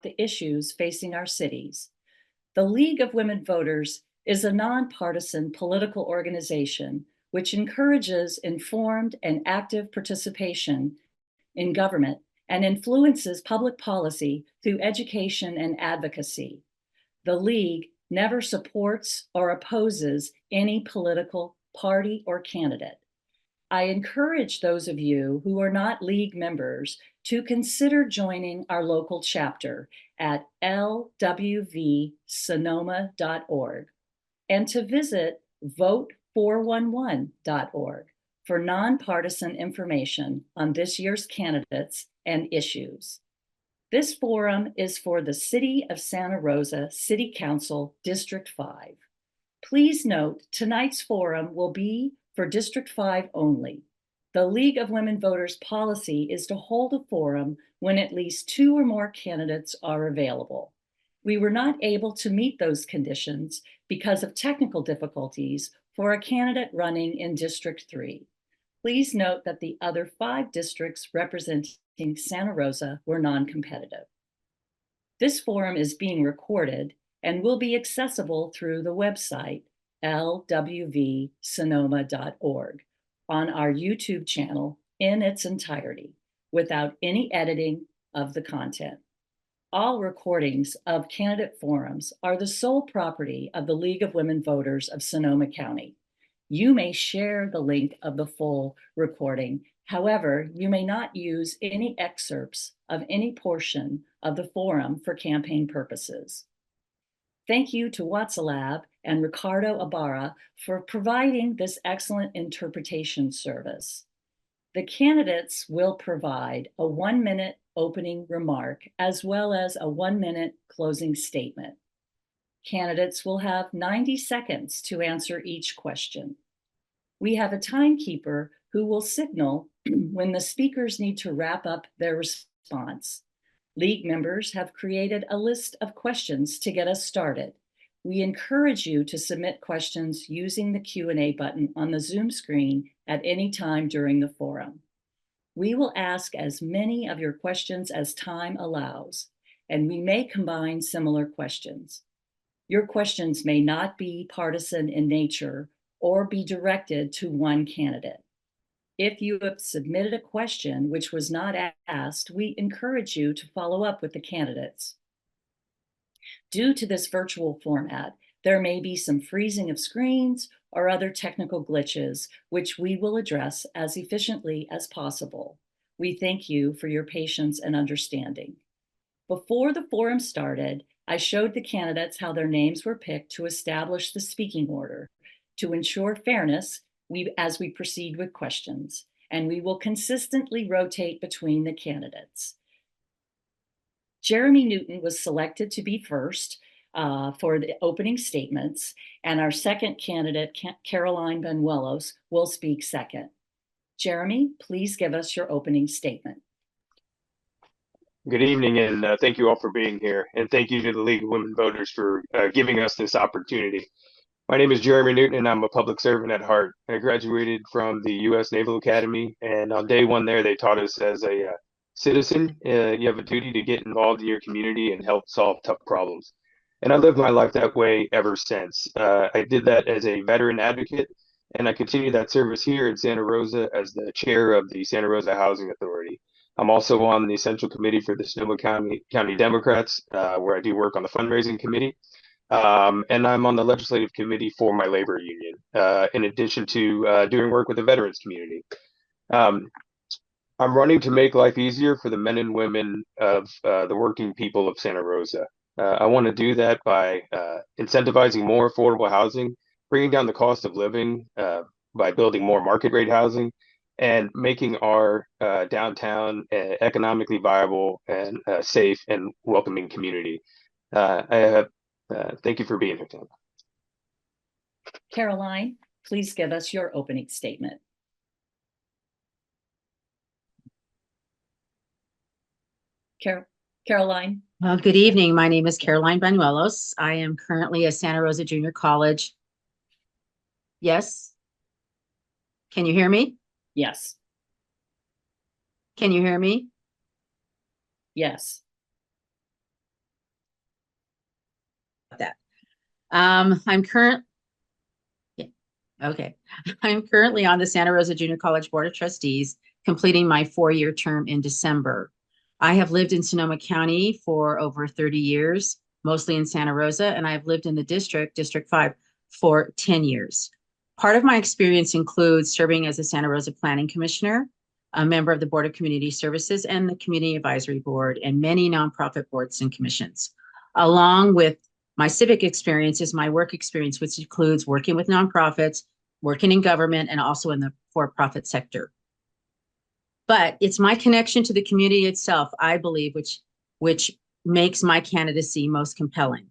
the issues facing our cities. The League of Women Voters is a nonpartisan political organization which encourages informed and active participation in government and influences public policy through education and advocacy. The League never supports or opposes any political party or candidate. I encourage those of you who are not League members to consider joining our local chapter at lwvsonoma.org and to visit vote411.org for nonpartisan information on this year's candidates and issues. This forum is for the City of Santa Rosa City Council, District 5. Please note, tonight's forum will be for District 5 only. The League of Women Voters policy is to hold a forum when at least 2 or more candidates are available. We were not able to meet those conditions because of technical difficulties for a candidate running in District 3. Please note that the other 5 districts representing Santa Rosa were non-competitive. This forum is being recorded and will be accessible through the website lwvsonoma.org on our YouTube channel in its entirety without any editing of the content. All recordings of candidate forums are the sole property of the League of Women Voters of Sonoma County. You may share the link of the full recording. However, you may not use any excerpts of any portion of the forum for campaign purposes. Thank you to WhatsApp and Ricardo Ibarra for providing this excellent interpretation service. The candidates will provide a 1-minute opening remark as well as a 1-minute closing statement. Candidates will have 90 seconds to answer each question. We have a timekeeper who will signal when the speakers need to wrap up their response. League members have created a list of questions to get us started. We encourage you to submit questions using the Q&A button on the Zoom screen at any time during the forum. We will ask as many of your questions as time allows, and we may combine similar questions. Your questions may not be partisan in nature or be directed to one candidate. If you have submitted a question which was not asked, we encourage you to follow up with the candidates. Due to this virtual format, there may be some freezing of screens or other technical glitches, which we will address as efficiently as possible. We thank you for your patience and understanding. Before the forum started, I showed the candidates how their names were picked to establish the speaking order. To ensure fairness, as we proceed with questions, and we will consistently rotate between the candidates. Jeremy Newton was selected to be first for the opening statements, and our second candidate, Caroline Benuelos, will speak second. Jeremy, please give us your opening statement. Good evening, and thank you all for being here, and thank you to the League of Women Voters for giving us this opportunity. My name is Jeremy Newton, and I'm a public servant at heart. I graduated from the U.S. Naval Academy, and on day one there, they taught us as a citizen, you have a duty to get involved in your community and help solve tough problems. And I lived my life that way ever since. I did that as a veteran advocate, and I continue that service here in Santa Rosa as the chair of the Santa Rosa Housing Authority. I'm also on the Central Committee for the Sonoma County Democrats, where I do work on the fundraising committee. And I'm on the legislative committee for my labor union, in addition to doing work with the veterans community. I'm running to make life easier for the men and women of the working people of Santa Rosa. I want to do that by incentivizing more affordable housing, bringing down the cost of living by building more market rate housing, and making our downtown economically viable and safe and welcoming community. Thank you for being here tonight. Caroline, please give us your opening statement. Caroline. Good evening. My name is Caroline Benuelos. I am currently a Santa Rosa Junior College. Yes? Can you hear me? Yes. Can you hear me? Yes. I'm current. Yeah, okay. I'm currently on the Santa Rosa Junior College Board of Trustees, completing my 4-year term in December. I have lived in Sonoma County for over 30 years, mostly in Santa Rosa, and I've lived in the District 5, for 10 years. Part of my experience includes serving as a Santa Rosa Planning Commissioner, a member of the Board of Community Services and the Community Advisory Board, and many nonprofit boards and commissions. Along with my civic experience is my work experience, which includes working with nonprofits, working in government, and also in the for-profit sector. But it's my connection to the community itself, I believe, which makes my candidacy most compelling.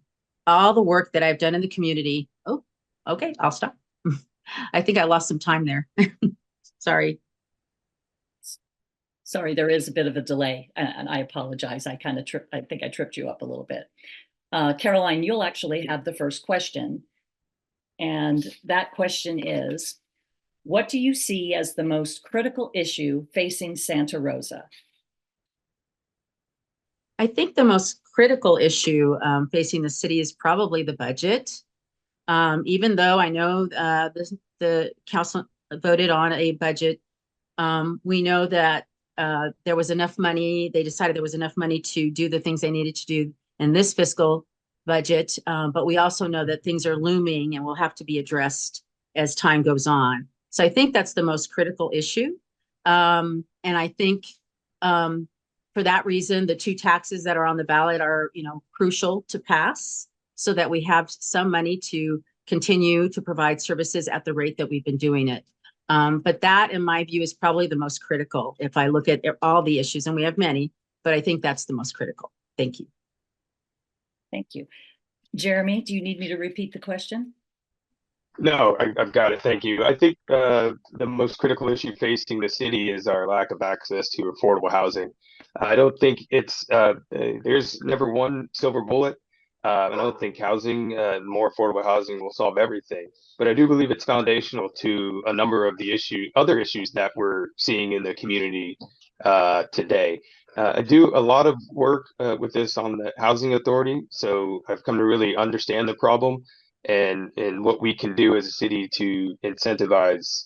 All the work that I've done in the community. Oh, okay, I'll stop. I think I lost some time there. Sorry. Sorry, there is a bit of a delay, and I apologize. I think I tripped you up a little bit. Caroline, you'll actually have the first question. And that question is, what do you see as the most critical issue facing Santa Rosa? I think the most critical issue facing the city is probably the budget. Even though I know the council voted on a budget, we know that there was enough money. They decided there was enough money to do the things they needed to do in this fiscal budget. But we also know that things are looming and will have to be addressed as time goes on. So I think that's the most critical issue. And I think for that reason, the 2 taxes that are on the ballot are, crucial to pass so that we have some money to continue to provide services at the rate that we've been doing it. But that, in my view, is probably the most critical if I look at all the issues, and we have many, but I think that's the most critical. Thank you. Thank you. Jeremy, do you need me to repeat the question? No, I've got it. Thank you. I think the most critical issue facing the city is our lack of access to affordable housing. I don't think there's never one silver bullet. I don't think more affordable housing will solve everything. But I do believe it's foundational to a number of the other issues that we're seeing in the community today. I do a lot of work with this on the housing authority, so I've come to really understand the problem and what we can do as a city to incentivize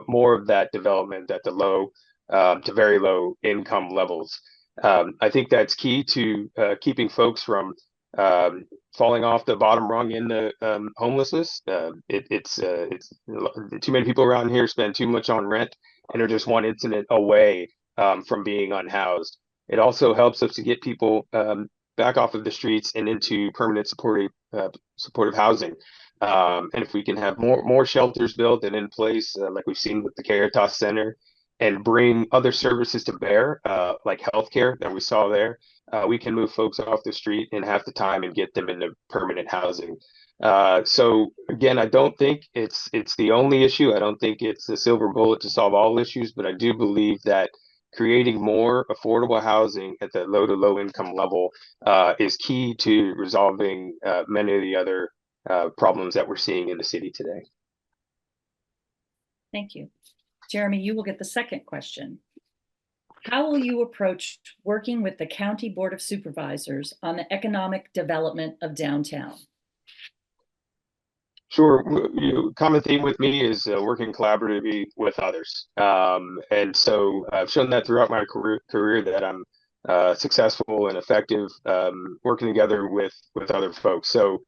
more of that development at the low to very low income levels. I think that's key to keeping folks from falling off the bottom rung in the homelessness. It's too many people around here spend too much on rent and are just one incident away from being unhoused. It also helps us to get people back off of the streets and into permanent supportive housing. And if we can have more shelters built and in place, like we've seen with the Caritas Center, and bring other services to bear, like healthcare that we saw there, we can move folks off the street in half the time and get them into permanent housing. So again, I don't think it's the only issue. I don't think it's the silver bullet to solve all issues, but I do believe that creating more affordable housing at the low income level is key to resolving many of the other problems that we're seeing in the city today. Thank you. Jeremy, you will get the second question. How will you approach working with the County Board of Supervisors on the economic development of downtown? Sure. Common theme with me is working collaboratively with others. And so I've shown that throughout my career that I'm successful and effective working together with other folks. So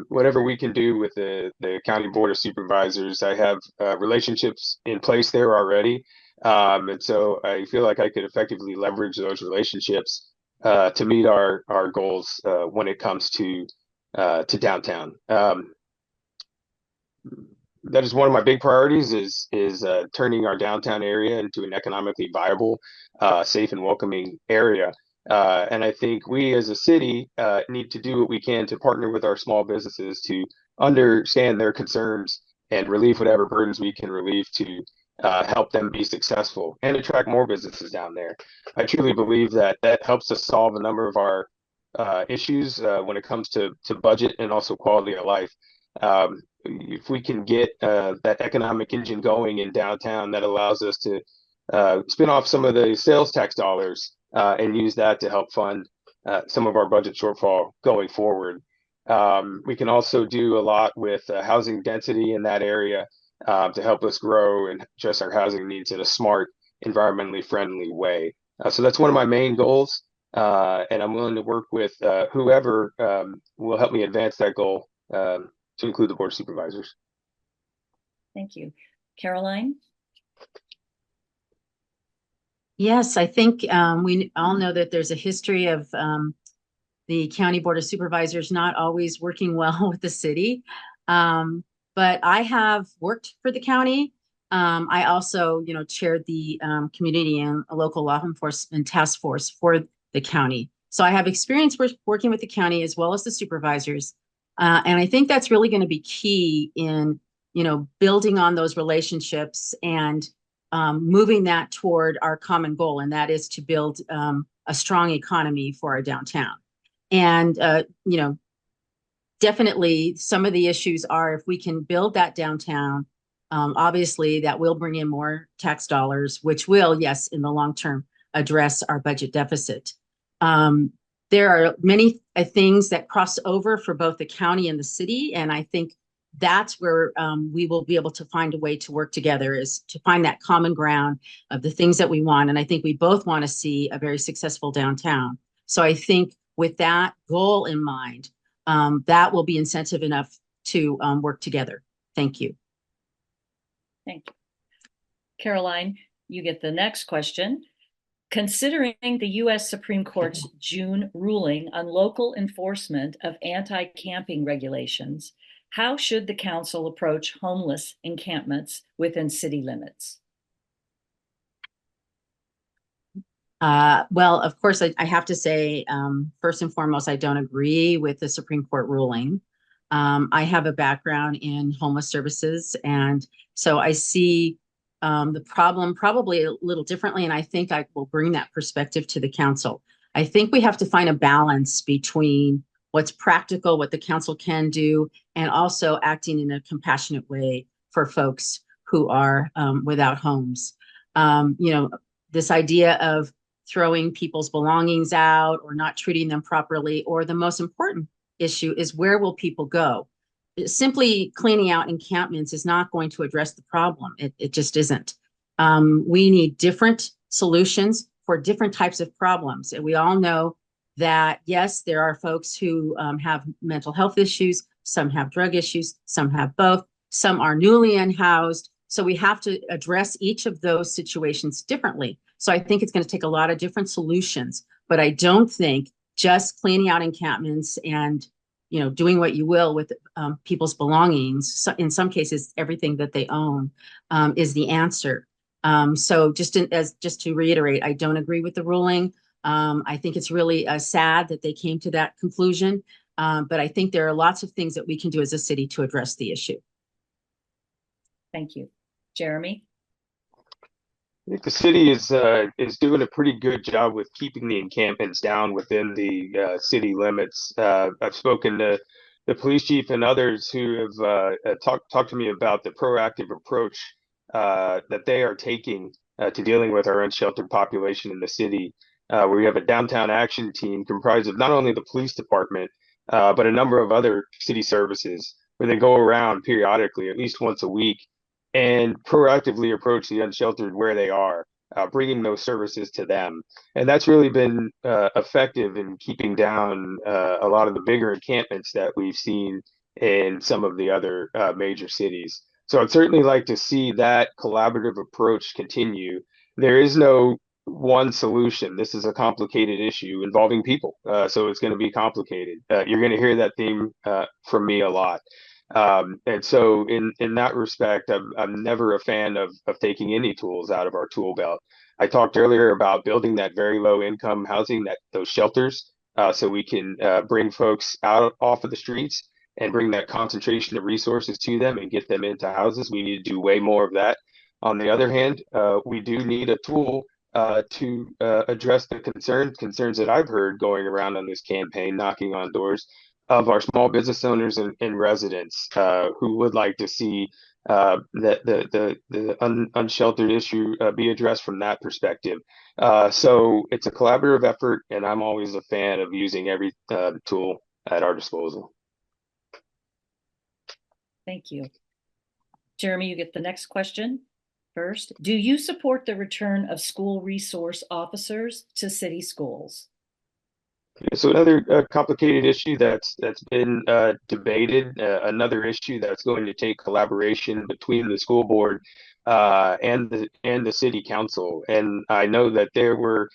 whatever we can do with the County Board of Supervisors, I have relationships in place there already. And so I feel like I could effectively leverage those relationships to meet our goals when it comes to downtown. That is one of my big priorities is turning our downtown area into an economically viable, safe and welcoming area. And I think we as a city need to do what we can to partner with our small businesses to understand their concerns and relieve whatever burdens we can relieve to help them be successful and attract more businesses down there. I truly believe that helps us solve a number of our issues when it comes to budget and also quality of life. If we can get that economic engine going in downtown, that allows us to spin off some of the sales tax dollars and use that to help fund some of our budget shortfall going forward. We can also do a lot with housing density in that area to help us grow and address our housing needs in a smart, environmentally friendly way. So that's one of my main goals, and I'm willing to work with whoever will help me advance that goal, to include the Board of Supervisors. Thank you. Caroline? Yes, I think we all know that there's a history of the County Board of Supervisors not always working well with the city. But I have worked for the county. I also, chaired the community and a local law enforcement task force for the county. So I have experience working with the county as well as the supervisors. And I think that's really going to be key in, building on those relationships and moving that toward our common goal, and that is to build a strong economy for our downtown. And, definitely some of the issues are if we can build that downtown, obviously that will bring in more tax dollars, which will, yes, in the long term, address our budget deficit. There are many things that cross over for both the county and the city. And I think that's where we will be able to find a way to work together, is to find that common ground of the things that we want. And I think we both want to see a very successful downtown. So I think with that goal in mind, that will be incentive enough to work together. Thank you. Thank you. Caroline, you get the next question. Considering the U.S. Supreme Court's June ruling on local enforcement of anti-camping regulations, how should the council approach homeless encampments within city limits? Well, of course, I have to say, first and foremost, I don't agree with the Supreme Court ruling. I have a background in homeless services, and so I see the problem probably a little differently, and I think I will bring that perspective to the council. I think we have to find a balance between what's practical, what the council can do, and also acting in a compassionate way for folks who are without homes. This idea of throwing people's belongings out or not treating them properly, or the most important issue is, where will people go? Simply cleaning out encampments is not going to address the problem. It just isn't. We need different solutions for different types of problems. And we all know that, yes, there are folks who have mental health issues, some have drug issues, some have both, some are newly unhoused. So we have to address each of those situations differently. So I think it's going to take a lot of different solutions, but I don't think just cleaning out encampments and, doing what you will with people's belongings, so in some cases, everything that they own, is the answer. So just to reiterate, I don't agree with the ruling. I think it's really sad that they came to that conclusion, but I think there are lots of things that we can do as a city to address the issue. Thank you. Jeremy? I think the city is doing a pretty good job with keeping the encampments down within the city limits. I've spoken to the police chief and others who have talked to me about the proactive approach that they are taking to dealing with our unsheltered population in the city. We have a downtown action team comprised of not only the police department, but a number of other city services, where they go around periodically, at least once a week, and proactively approach the unsheltered where they are, bringing those services to them. And that's really been effective in keeping down a lot of the bigger encampments that we've seen in some of the other major cities. So I'd certainly like to see that collaborative approach continue. There is no one solution. This is a complicated issue involving people, so it's going to be complicated. You're going to hear that theme from me a lot. And so in that respect, I'm never a fan of taking any tools out of our tool belt. I talked earlier about building that very low income housing, those shelters, so we can bring folks off of the streets and bring that concentration of resources to them and get them into houses. We need to do way more of that. On the other hand, we do need a tool to address the concerns that I've heard going around on this campaign, knocking on doors, of our small business owners and residents who would like to see the unsheltered issue be addressed from that perspective. So it's a collaborative effort, and I'm always a fan of using every tool at our disposal. Thank you. Jeremy, you get the next question first. Do you support the return of school resource officers to city schools? So another complicated issue that's been debated, another issue that's going to take collaboration between the school board and the city council. And I know that there were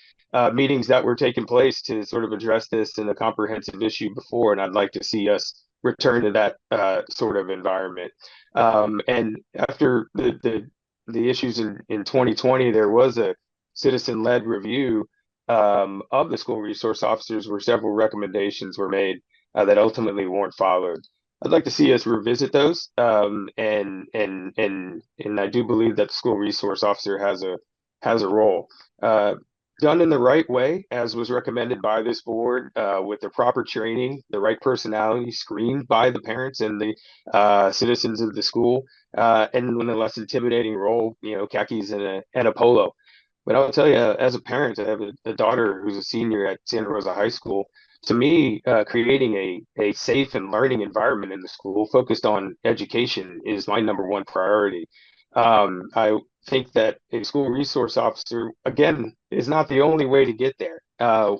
meetings that were taking place to sort of address this in a comprehensive issue before, and I'd like to see us return to that sort of environment. And after the issues in 2020, there was a citizen-led review of the school resource officers where several recommendations were made that ultimately weren't followed. I'd like to see us revisit those, and I do believe that the school resource officer has a role. Done in the right way, as was recommended by this board, with the proper training, the right personality screened by the parents and the citizens of the school, and in a less intimidating role, khakis and a polo. But I'll tell you, as a parent, I have a daughter who's a senior at Santa Rosa High School. To me, creating a safe and learning environment in the school focused on education is my number one priority. I think that a school resource officer, again, is not the only way to get there.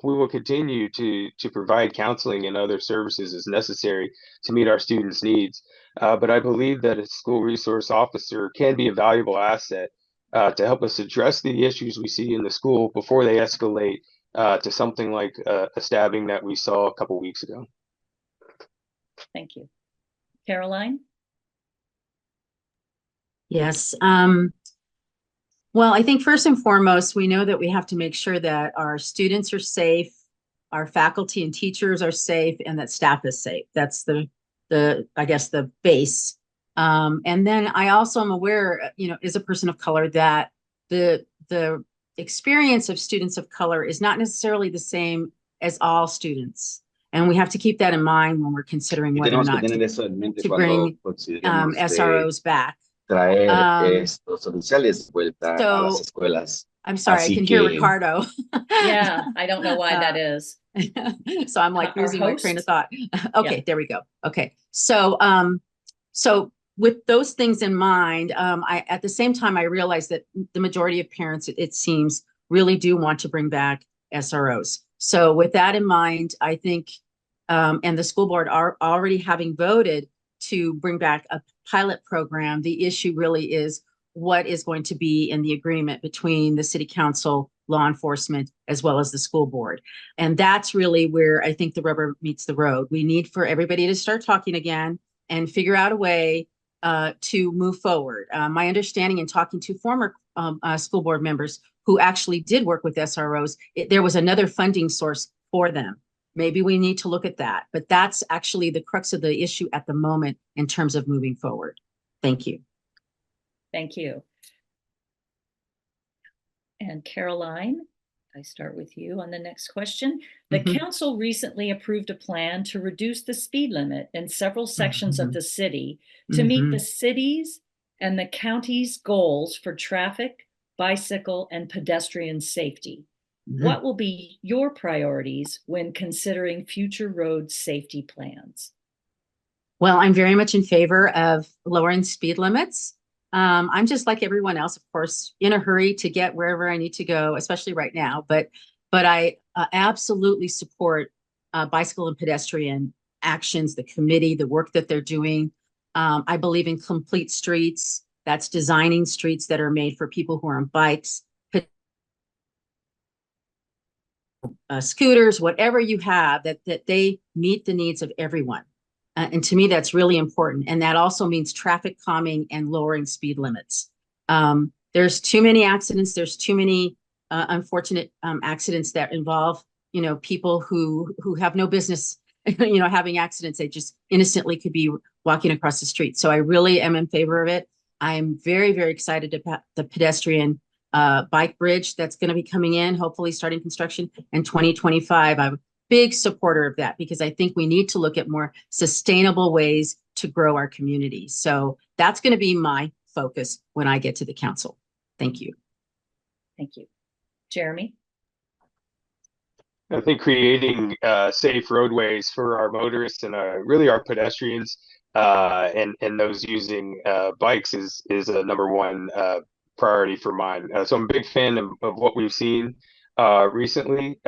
We will continue to provide counseling and other services as necessary to meet our students' needs. But I believe that a school resource officer can be a valuable asset to help us address the issues we see in the school before they escalate to something like a stabbing that we saw a couple weeks ago. Thank you. Caroline? Yes. Well, I think first and foremost, we know that we have to make sure that our students are safe, our faculty and teachers are safe, and that staff is safe. That's I guess the base. And then I also am aware, as a person of color, that the experience of students of color is not necessarily the same as all students. And we have to keep that in mind when we're considering whether or not to bring SROs back. Traer estos oficiales de vuelta a las escuelas. I'm sorry, I can hear Ricardo. Yeah, I don't know why that is. So I'm like losing my train of thought. Okay, yeah. There we go. Okay, so with those things in mind, I at the same time I realize that the majority of parents, it seems, really do want to bring back SROs. So with that in mind, I think, and the school board are already having voted to bring back a pilot program. The issue really is what is going to be in the agreement between the city council, law enforcement, as well as the school board. And that's really where I think the rubber meets the road. We need for everybody to start talking again and figure out a way to move forward. My understanding in talking to former school board members who actually did work with SROs, there was another funding source for them. Maybe we need to look at that, but that's actually the crux of the issue at the moment in terms of moving forward. Thank you. Thank you. And Caroline, I start with you on the next question. The council recently approved a plan to reduce the speed limit in several sections of the city to meet the city's and the county's goals for traffic, bicycle, and pedestrian safety. What will be your priorities when considering future road safety plans? Well, I'm very much in favor of lowering speed limits. I'm just like everyone else, of course, in a hurry to get wherever I need to go, especially right now. But I absolutely support bicycle and pedestrian actions, the committee, the work that they're doing. I believe in complete streets. That's designing streets that are made for people who are on bikes, scooters, whatever you have, that they meet the needs of everyone. And to me, that's really important. And that also means traffic calming and lowering speed limits. There's too many accidents. There's too many unfortunate accidents that involve, people who have no business, having accidents. They just innocently could be walking across the street. So I really am in favor of it. I'm very, very excited about the pedestrian bike bridge that's going to be coming in, hopefully starting construction in 2025. I'm a big supporter of that because I think we need to look at more sustainable ways to grow our community. So that's going to be my focus when I get to the council. Thank you. Thank you. Jeremy? I think creating safe roadways for our motorists and really our pedestrians and those using bikes is a number one priority for mine. So I'm a big fan of what we've seen recently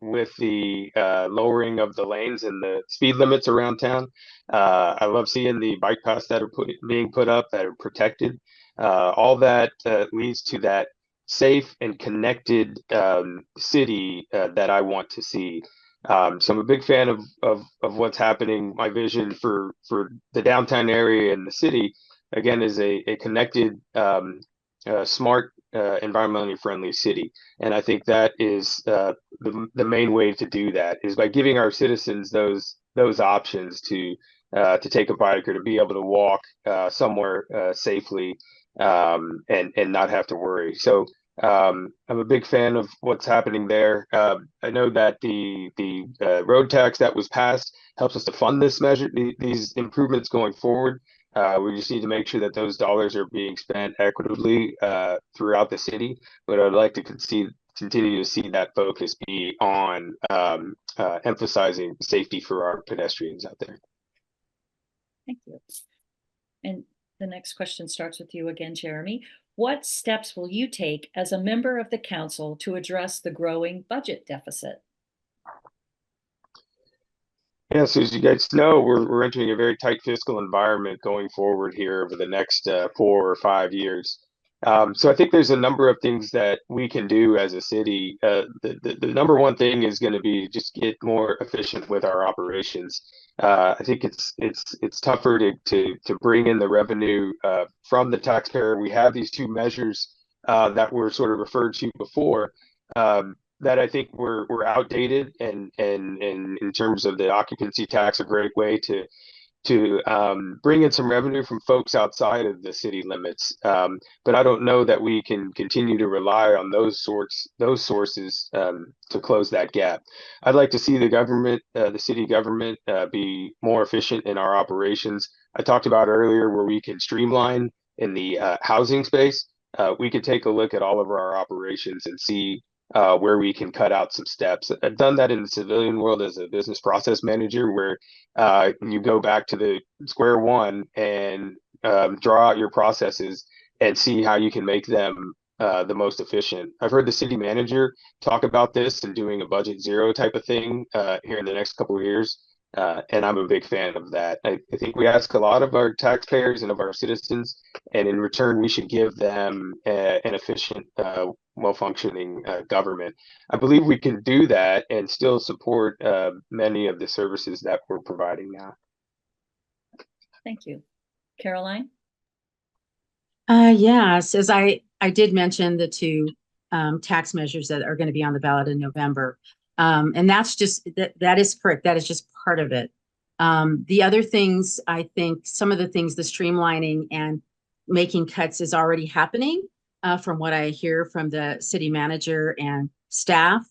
with the lowering of the lanes and the speed limits around town. I love seeing the bike paths that are being put up that are protected. All that leads to that safe and connected city that I want to see. So I'm a big fan of what's happening. My vision for the downtown area and the city, again, is a connected, smart, environmentally friendly city. And I think that is the main way to do that is by giving our citizens those options to take a bike or to be able to walk somewhere safely and not have to worry. So I'm a big fan of what's happening there. I know that the road tax that was passed helps us to fund this measure, these improvements going forward. We just need to make sure that those dollars are being spent equitably throughout the city. But I'd like to continue to see that focus be on emphasizing safety for our pedestrians out there. Thank you. And the next question starts with you again, Jeremy. What steps will you take as a member of the council to address the growing budget deficit? Yeah, so as you guys know, we're entering a very tight fiscal environment going forward here over the next 4 or 5 years. So I think there's a number of things that we can do as a city. The number one thing is going to be just get more efficient with our operations. I think it's tougher to bring in the revenue from the taxpayer. We have these two measures that were sort of referred to before. That I think were outdated and in terms of the occupancy tax, a great way to bring in some revenue from folks outside of the city limits. But I don't know that we can continue to rely on those sources to close that gap. I'd like to see the government, the city government, be more efficient in our operations. I talked about earlier where we can streamline in the housing space. We could take a look at all of our operations and see where we can cut out some steps. I've done that in the civilian world as a business process manager, where you go back to the square one and draw out your processes and see how you can make them the most efficient. I've heard the city manager talk about this and doing a budget zero type of thing here in the next couple of years. And I'm a big fan of that. I think we ask a lot of our taxpayers and of our citizens, and in return, we should give them an efficient, well-functioning government. I believe we can do that and still support many of the services that we're providing now. Thank you. Caroline? Yes, as I did mention the two tax measures that are going to be on the ballot in November. And that's just, that is correct. That is just part of it. The other things, I think some of the things, the streamlining and making cuts is already happening from what I hear from the city manager and staff,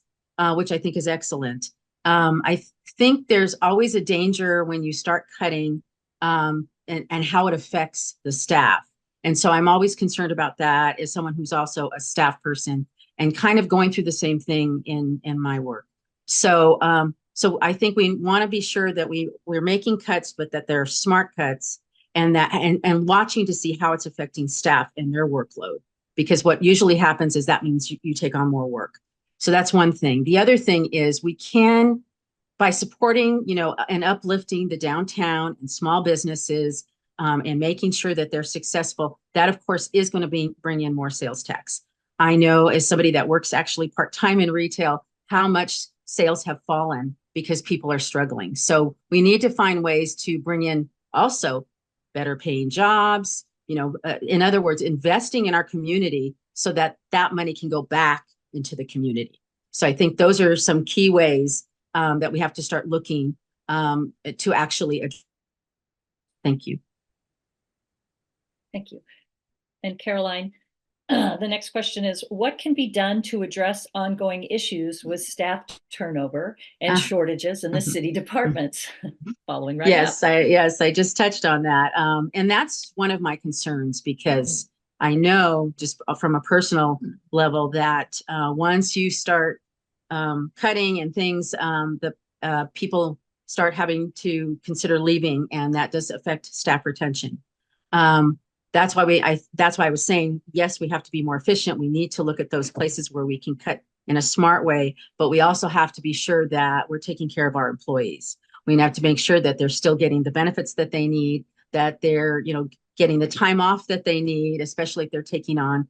which I think is excellent. I think there's always a danger when you start cutting and how it affects the staff. And so I'm always concerned about that as someone who's also a staff person and kind of going through the same thing in my work. So I think we want to be sure that we're making cuts, but that they're smart cuts, and that and watching to see how it's affecting staff and their workload. Because what usually happens is that means you take on more work. So that's one thing. The other thing is we can, by supporting, and uplifting the downtown and small businesses and making sure that they're successful, that of course is going to bring in more sales tax. I know as somebody that works actually part-time in retail, how much sales have fallen because people are struggling. So we need to find ways to bring in also better paying jobs, in other words, investing in our community so that that money can go back into the community. So I think those are some key ways that we have to start looking to actually address. Thank you. Thank you. And Caroline, the next question is, what can be done to address ongoing issues with staff turnover and shortages in the city departments? Following right up. Yes, I just touched on that. And that's one of my concerns, because I know just from a personal level that once you start cutting and things, the people start having to consider leaving, and that does affect staff retention. That's why that's why I was saying, yes, we have to be more efficient. We need to look at those places where we can cut in a smart way, but we also have to be sure that we're taking care of our employees. We have to make sure that they're still getting the benefits that they need, that they're, getting the time off that they need, especially if they're taking on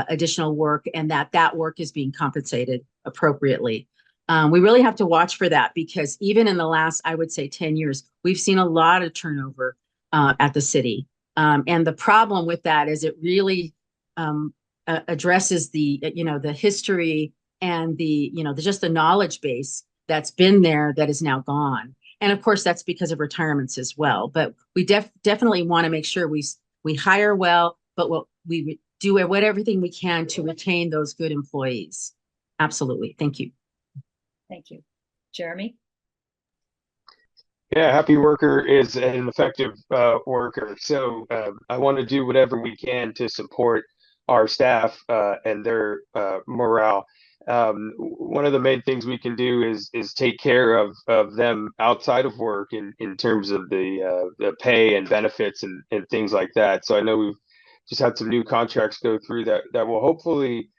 additional work, and that work is being compensated appropriately. We really have to watch for that, because even in the last, I would say 10 years, we've seen a lot of turnover at the city. And the problem with that is it really addresses the history and just the knowledge base that's been there that is now gone. And of course, that's because of retirements as well. But we definitely want to make sure we hire well, but we do everything we can to retain those good employees. Absolutely. Thank you. Thank you. Jeremy? Yeah, happy worker is an effective worker. So I want to do whatever we can to support our staff and their morale. One of the main things we can do is take care of them outside of work in terms of the pay and benefits and things like that. So I know we've just had some new contracts go through that will hopefully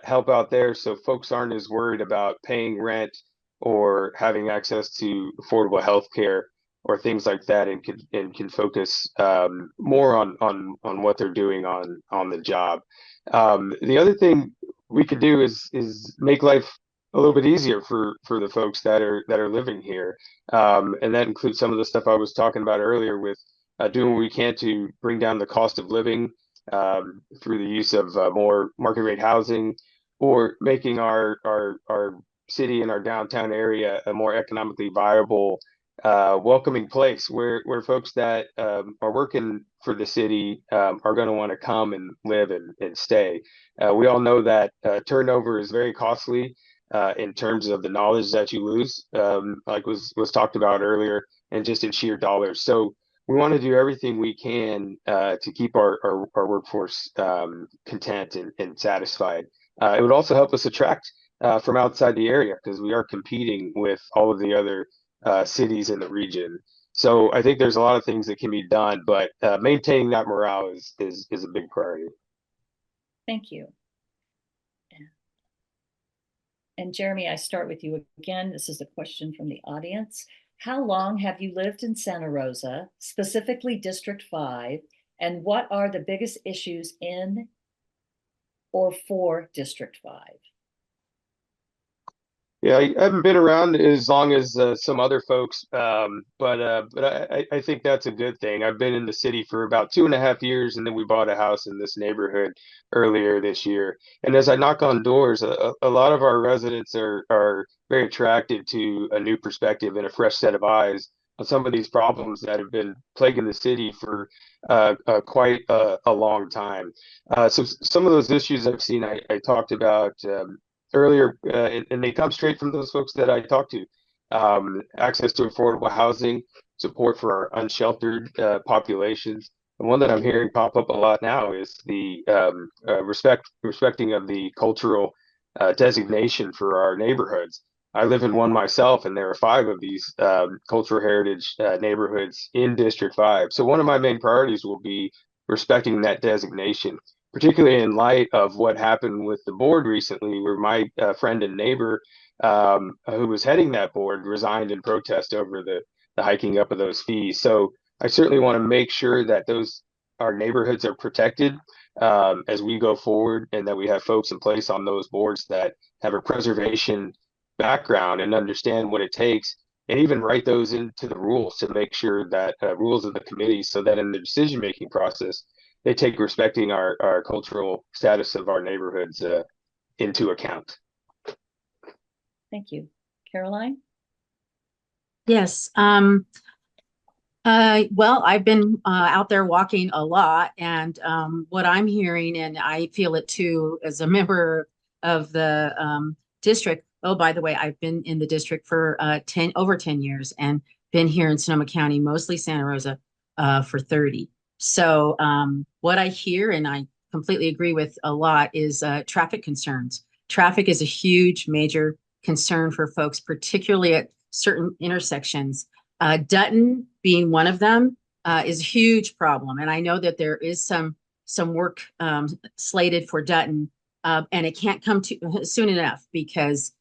help out there, so folks aren't as worried about paying rent or having access to affordable health care or things like that, and can focus more on what they're doing on the job. The other thing we could do is make life a little bit easier for the folks that are living here, and that includes some of the stuff I was talking about earlier with doing what we can to bring down the cost of living through the use of more market rate housing, or making our city and our downtown area a more economically viable, welcoming place where folks that are working for the city are going to want to come and live and stay. We all know that turnover is very costly in terms of the knowledge that you lose, like was talked about earlier, and just in sheer dollars. So we want to do everything we can to keep our workforce content and satisfied. It would also help us attract from outside the area, because we are competing with all of the other cities in the region. So I think there's a lot of things that can be done, but maintaining that morale is a big priority. Thank you. And Jeremy, I start with you again. This is a question from the audience. How long have you lived in Santa Rosa, specifically District 5, and what are the biggest issues in or for District 5? Yeah, I haven't been around as long as some other folks, but I think that's a good thing. I've been in the city for about 2.5 years, and then we bought a house in this neighborhood earlier this year. And as I knock on doors, a lot of our residents are very attracted to a new perspective and a fresh set of eyes on some of these problems that have been plaguing the city for quite a long time. So some of those issues I've seen, I talked about earlier, and they come straight from those folks that I talked to. Access to affordable housing, support for our unsheltered populations. And one that I'm hearing pop up a lot now is the respecting of the cultural designation for our neighborhoods. I live in one myself, and there are 5 of these cultural heritage neighborhoods in District 5. So one of my main priorities will be respecting that designation, particularly in light of what happened with the board recently, where my friend and neighbor who was heading that board resigned in protest over the hiking up of those fees. So I certainly want to make sure that our neighborhoods are protected as we go forward, and that we have folks in place on those boards that have a preservation background and understand what it takes, and even write those into the rules to make sure that rules of the committee, so that in the decision-making process, they take respecting our cultural status of our neighborhoods into account. Thank you. Caroline? Yes. Well, I've been out there walking a lot, and what I'm hearing, and I feel it too as a member of the district. Oh, by the way, I've been in the district for over 10 years, and been here in Sonoma County, mostly Santa Rosa, for 30. So what I hear, and I completely agree with a lot, is traffic concerns. Traffic is a huge, major concern for folks, particularly at certain intersections. Dutton being one of them is a huge problem. And I know that there is some work slated for Dutton, and it can't come soon enough because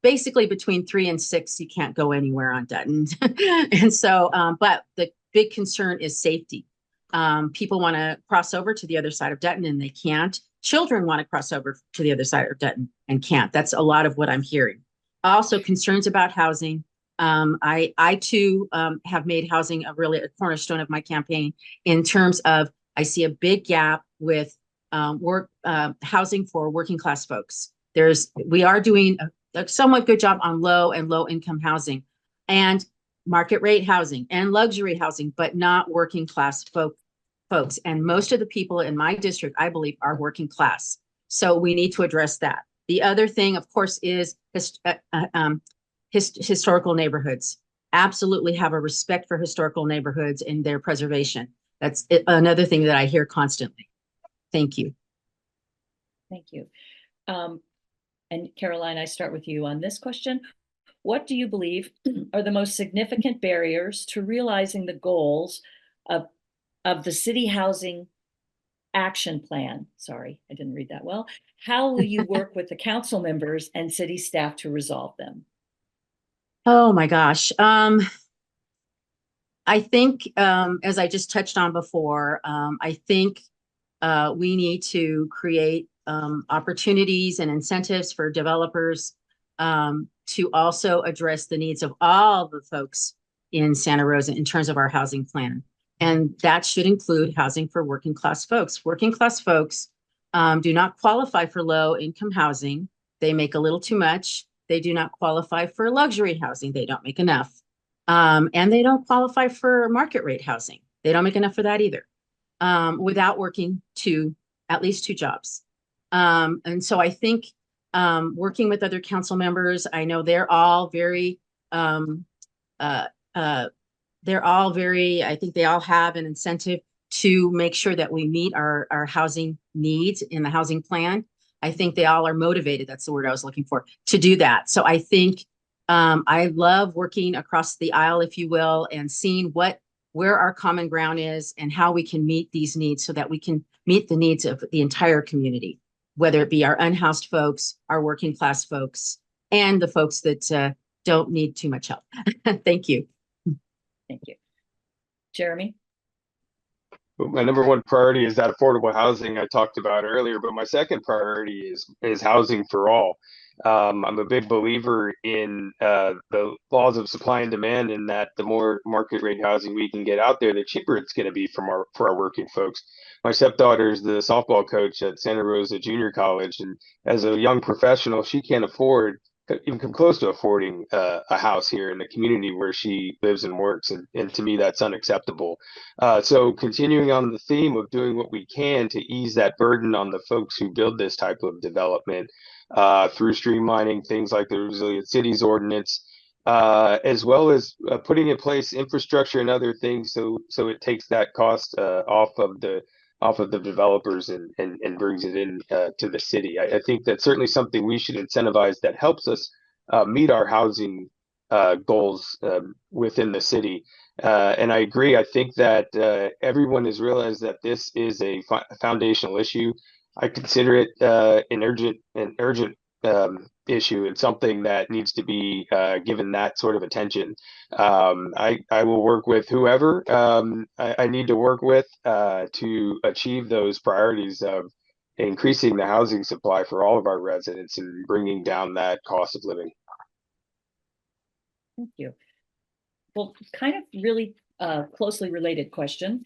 basically between 3 and 6, you can't go anywhere on Dutton. And so, but the big concern is safety. People want to cross over to the other side of Dutton and they can't. Children want to cross over to the other side of Dutton and can't. That's a lot of what I'm hearing. Also, concerns about housing. I too have made housing a cornerstone of my campaign in terms of I see a big gap with housing for working class folks. We are doing a somewhat good job on low and low income housing and market rate housing and luxury housing, but not working class folks. And most of the people in my district, I believe, are working class. So we need to address that. The other thing, of course, is historical neighborhoods. Absolutely have a respect for historical neighborhoods and their preservation. That's another thing that I hear constantly. Thank you. Thank you. And Caroline, I start with you on this question. What do you believe are the most significant barriers to realizing the goals of the city housing action plan? Sorry, I didn't read that well. How will you work with the council members and city staff to resolve them? Oh my gosh. I think, as I just touched on before, I think we need to create opportunities and incentives for developers to also address the needs of all the folks in Santa Rosa in terms of our housing plan. And that should include housing for working class folks. Working class folks do not qualify for low income housing. They make a little too much. They do not qualify for luxury housing. They don't make enough. And they don't qualify for market rate housing. They don't make enough for that either, without working at least 2 jobs. And so I think working with other council members, I know they're all very, I think they all have an incentive to make sure that we meet our housing needs in the housing plan. I think they all are motivated, that's the word I was looking for, to do that. So I think I love working across the aisle, if you will, and seeing where our common ground is and how we can meet these needs so that we can meet the needs of the entire community, whether it be our unhoused folks, our working class folks, and the folks that don't need too much help. Thank you. Thank you. Jeremy? My number one priority is that affordable housing I talked about earlier, but my second priority is housing for all. I'm a big believer in the laws of supply and demand, in that the more market rate housing we can get out there, the cheaper it's going to be for our working folks. My stepdaughter is the softball coach at Santa Rosa Junior College, and as a young professional, she can't even come close to affording a house here in the community where she lives and works, and to me that's unacceptable. So continuing on the theme of doing what we can to ease that burden on the folks who build this type of development, through streamlining things like the Resilient Cities Ordinance, as well as putting in place infrastructure and other things so it takes that cost off of the developers and brings it in to the city. I think that's certainly something we should incentivize that helps us meet our housing goals within the city. And I agree. I think that everyone has realized that this is a foundational issue. I consider it an urgent issue, and something that needs to be given that sort of attention. I will work with whoever I need to work with to achieve those priorities of increasing the housing supply for all of our residents and bringing down that cost of living. Thank you. Well, kind of really closely related question.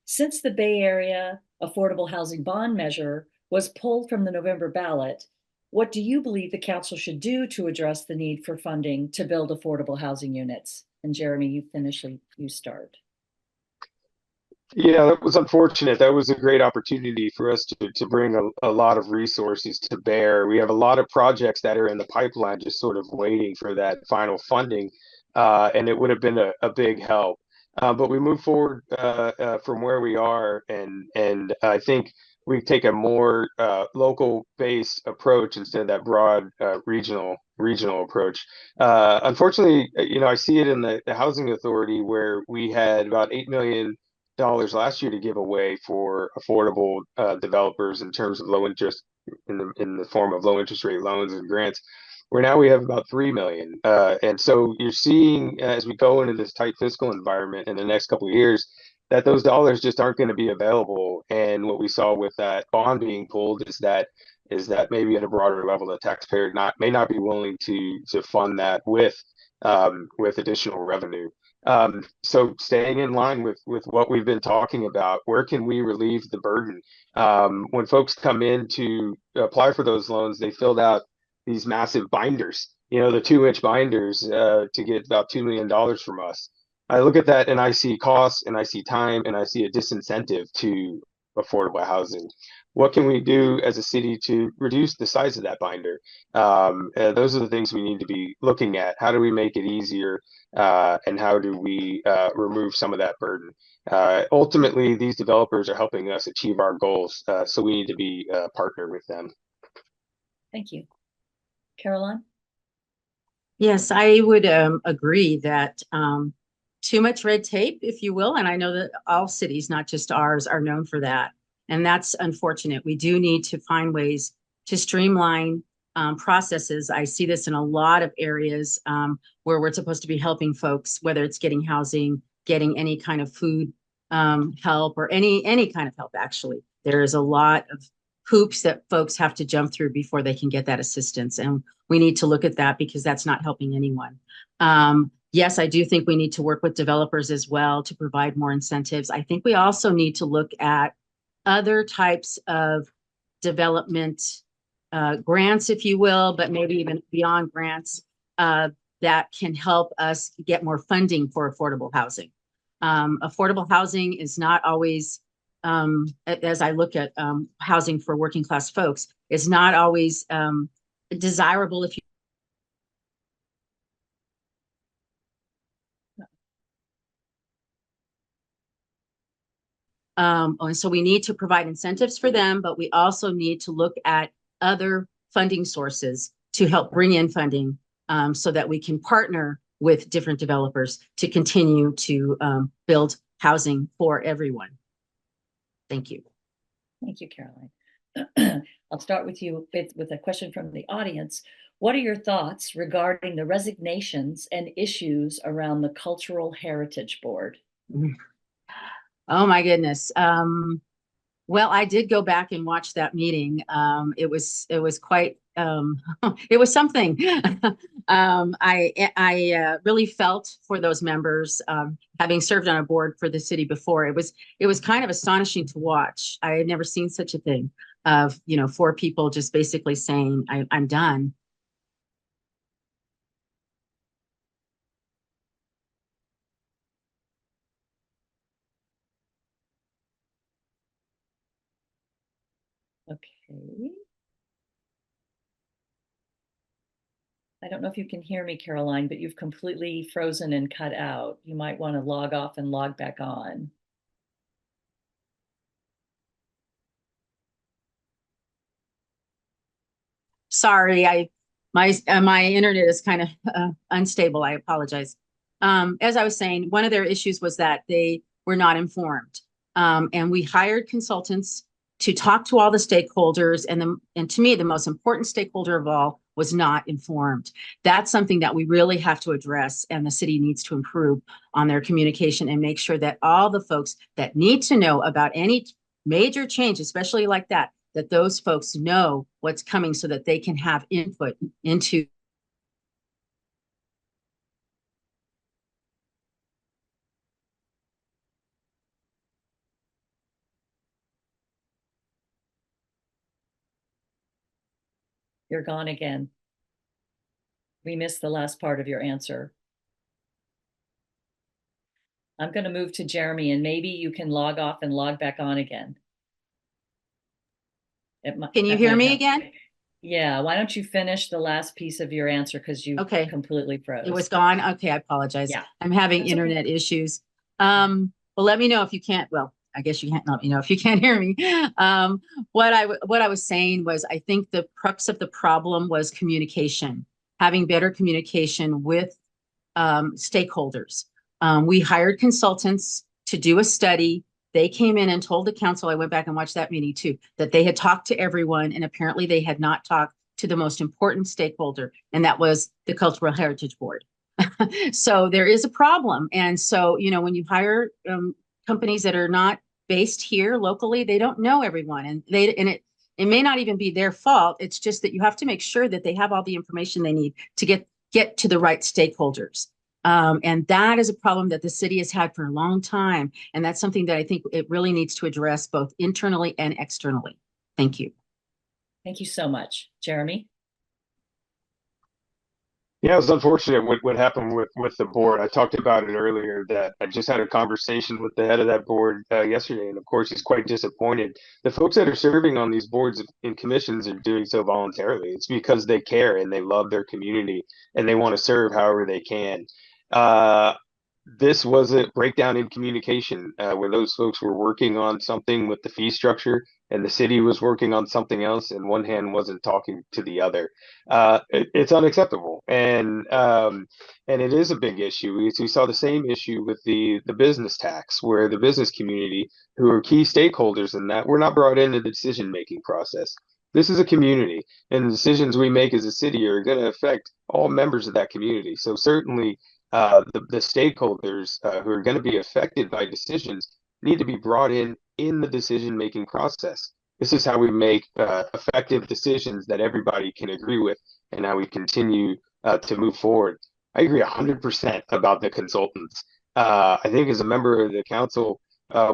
Since the Bay Area Affordable Housing Bond Measure was pulled from the November ballot, what do you believe the council should do to address the need for funding to build affordable housing units? And Jeremy, you start. Yeah, that was unfortunate. That was a great opportunity for us to bring a lot of resources to bear. We have a lot of projects that are in the pipeline, just sort of waiting for that final funding, and it would have been a big help. But we move forward from where we are, and I think we take a more local based approach instead of that broad regional approach. Unfortunately, I see it in the housing authority where we had about $8 million last year to give away for affordable developers in terms of low interest in the form of low interest rate loans and grants, where now we have about 3 million. And so you're seeing as we go into this tight fiscal environment in the next couple of years, that those dollars just aren't going to be available. And what we saw with that bond being pulled is that maybe at a broader level, the taxpayer may not be willing to fund that with additional revenue. So staying in line with what we've been talking about, where can we relieve the burden? When folks come in to apply for those loans, they filled out these massive binders, the 2-inch binders to get about $2 million from us. I look at that and I see costs and I see time and I see a disincentive to affordable housing. What can we do as a city to reduce the size of that binder? Those are the things we need to be looking at. How do we make it easier? And how do we remove some of that burden? Ultimately, these developers are helping us achieve our goals, so we need to be a partner with them. Thank you. Caroline? Yes, I would agree that too much red tape, if you will, and I know that all cities, not just ours, are known for that. And that's unfortunate. We do need to find ways to streamline processes. I see this in a lot of areas where we're supposed to be helping folks, whether it's getting housing, getting any kind of food help, or any kind of help, actually. There is a lot of hoops that folks have to jump through before they can get that assistance. And we need to look at that because that's not helping anyone. Yes, I do think we need to work with developers as well to provide more incentives. I think we also need to look at other types of development grants, if you will, but maybe even beyond grants that can help us get more funding for affordable housing. Affordable housing is not always, as I look at housing for working class folks, is not always desirable if you and so we need to provide incentives for them, but we also need to look at other funding sources to help bring in funding so that we can partner with different developers to continue to build housing for everyone. Thank you. Thank you, Caroline. I'll start with you with a question from the audience. What are your thoughts regarding the resignations and issues around the Cultural Heritage Board? Oh my goodness. Well, I did go back and watch that meeting. It was quite it was something. I really felt for those members, having served on a board for the city before. It was kind of astonishing to watch. I had never seen such a thing of 4 people just basically saying, I'm done. Okay. I don't know if you can hear me, Caroline, but you've completely frozen and cut out. You might want to log off and log back on. Sorry, my internet is kind of unstable. I apologize. As I was saying, one of their issues was that they were not informed. And we hired consultants to talk to all the stakeholders, and to me, the most important stakeholder of all was not informed. That's something that we really have to address, and the city needs to improve on their communication and make sure that all the folks that need to know about any major change, especially like that those folks know what's coming so that they can have input into You're gone again. We missed the last part of your answer. I'm going to move to Jeremy, and maybe you can log off and log back on again. Can you hear me again? Yeah. Why don't you finish the last piece of your answer, because you completely froze. It was gone. Okay, I apologize. Yeah. I'm having internet issues. Well, let me know if you can't. Well, I guess you can't let me know if you can't hear me. What I was saying was, I think the crux of the problem was communication, having better communication with stakeholders. We hired consultants to do a study. They came in and told the council, I went back and watched that meeting too, that they had talked to everyone, and apparently they had not talked to the most important stakeholder, and that was the Cultural Heritage Board. So there is a problem. And so, you know, when you hire companies that are not based here locally, they don't know everyone, and it may not even be their fault. It's just that you have to make sure that they have all the information they need to get to the right stakeholders. And that is a problem that the city has had for a long time. And that's something that I think it really needs to address both internally and externally. Thank you. Thank you so much. Jeremy? Yeah, it was unfortunate what happened with the board. I talked about it earlier that I just had a conversation with the head of that board yesterday, and of course he's quite disappointed. The folks that are serving on these boards and commissions are doing so voluntarily. It's because they care and they love their community and they want to serve however they can. This was a breakdown in communication where those folks were working on something with the fee structure and the city was working on something else, and one hand wasn't talking to the other. It's unacceptable, and it is a big issue. We saw the same issue with the business tax, where the business community, who are key stakeholders in that, were not brought into the decision making process. This is a community, and the decisions we make as a city are going to affect all members of that community. So certainly the stakeholders who are going to be affected by decisions need to be brought in the decision-making process. This is how we make effective decisions that everybody can agree with, and how we continue to move forward. I agree 100% about the consultants. I think as a member of the council,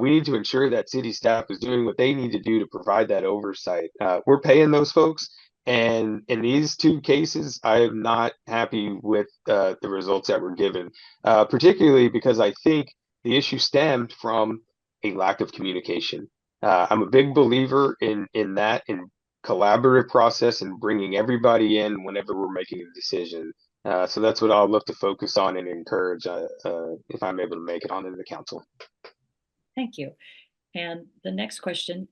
we need to ensure that city staff is doing what they need to do to provide that oversight. We're paying those folks. And in these two cases, I am not happy with the results that were given, particularly because I think the issue stemmed from a lack of communication. I'm a big believer in collaborative process and bringing everybody in whenever we're making a decision. So that's what I'll look to focus on and encourage if I'm able to make it onto the council. Thank you. And the next question,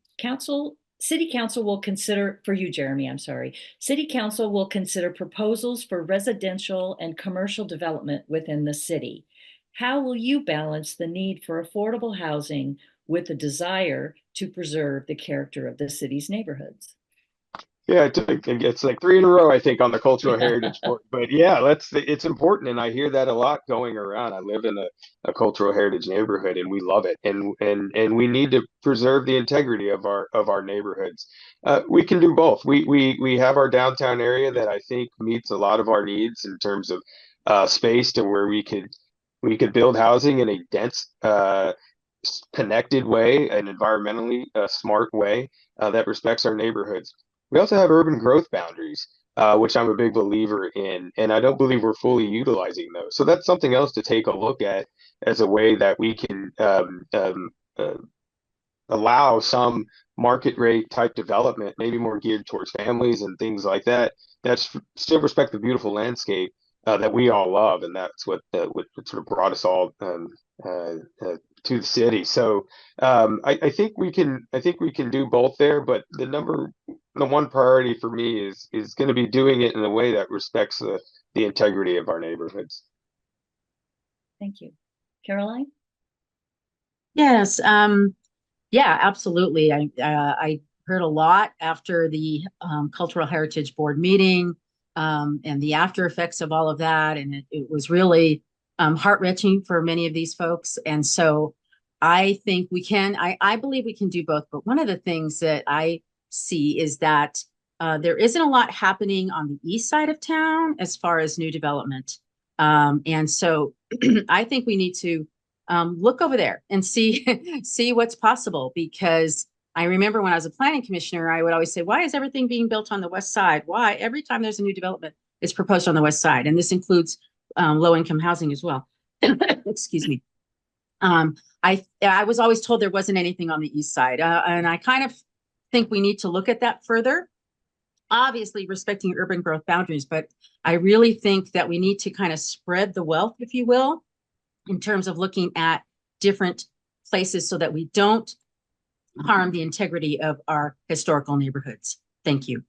City Council will consider, for you, Jeremy, I'm sorry. City Council will consider proposals for residential and commercial development within the city. How will you balance the need for affordable housing with the desire to preserve the character of the city's neighborhoods? Yeah, it's like 3 in a row, I think, on the cultural heritage board. But yeah, it's important, and I hear that a lot going around. I live in a cultural heritage neighborhood, and we love it, and we need to preserve the integrity of our neighborhoods. We can do both. We have our downtown area that I think meets a lot of our needs in terms of space to where we could build housing in a dense, connected way, an environmentally smart way that respects our neighborhoods. We also have urban growth boundaries, which I'm a big believer in, and I don't believe we're fully utilizing those. So that's something else to take a look at as a way that we can allow some market rate type development, maybe more geared towards families and things like that, that still respect the beautiful landscape that we all love, and that's what sort of brought us all to the city. So I think we can do both there, but the one priority for me is going to be doing it in a way that respects the integrity of our neighborhoods. Thank you. Caroline? Yes. Yeah, absolutely. I heard a lot after the Cultural Heritage Board meeting and the after effects of all of that. And it was really heart-wrenching for many of these folks. And so I think I believe we can do both. But one of the things that I see is that there isn't a lot happening on the east side of town as far as new development. And so I think we need to look over there and see what's possible, because I remember when I was a planning commissioner, I would always say, why is everything being built on the west side? Why every time there's a new development, it's proposed on the west side? And this includes low-income housing as well. Excuse me. I was always told there wasn't anything on the east side. And I kind of think we need to look at that further, obviously respecting urban growth boundaries, but I really think that we need to kind of spread the wealth, if you will, in terms of looking at different places so that we don't harm the integrity of our historical neighborhoods. Thank you.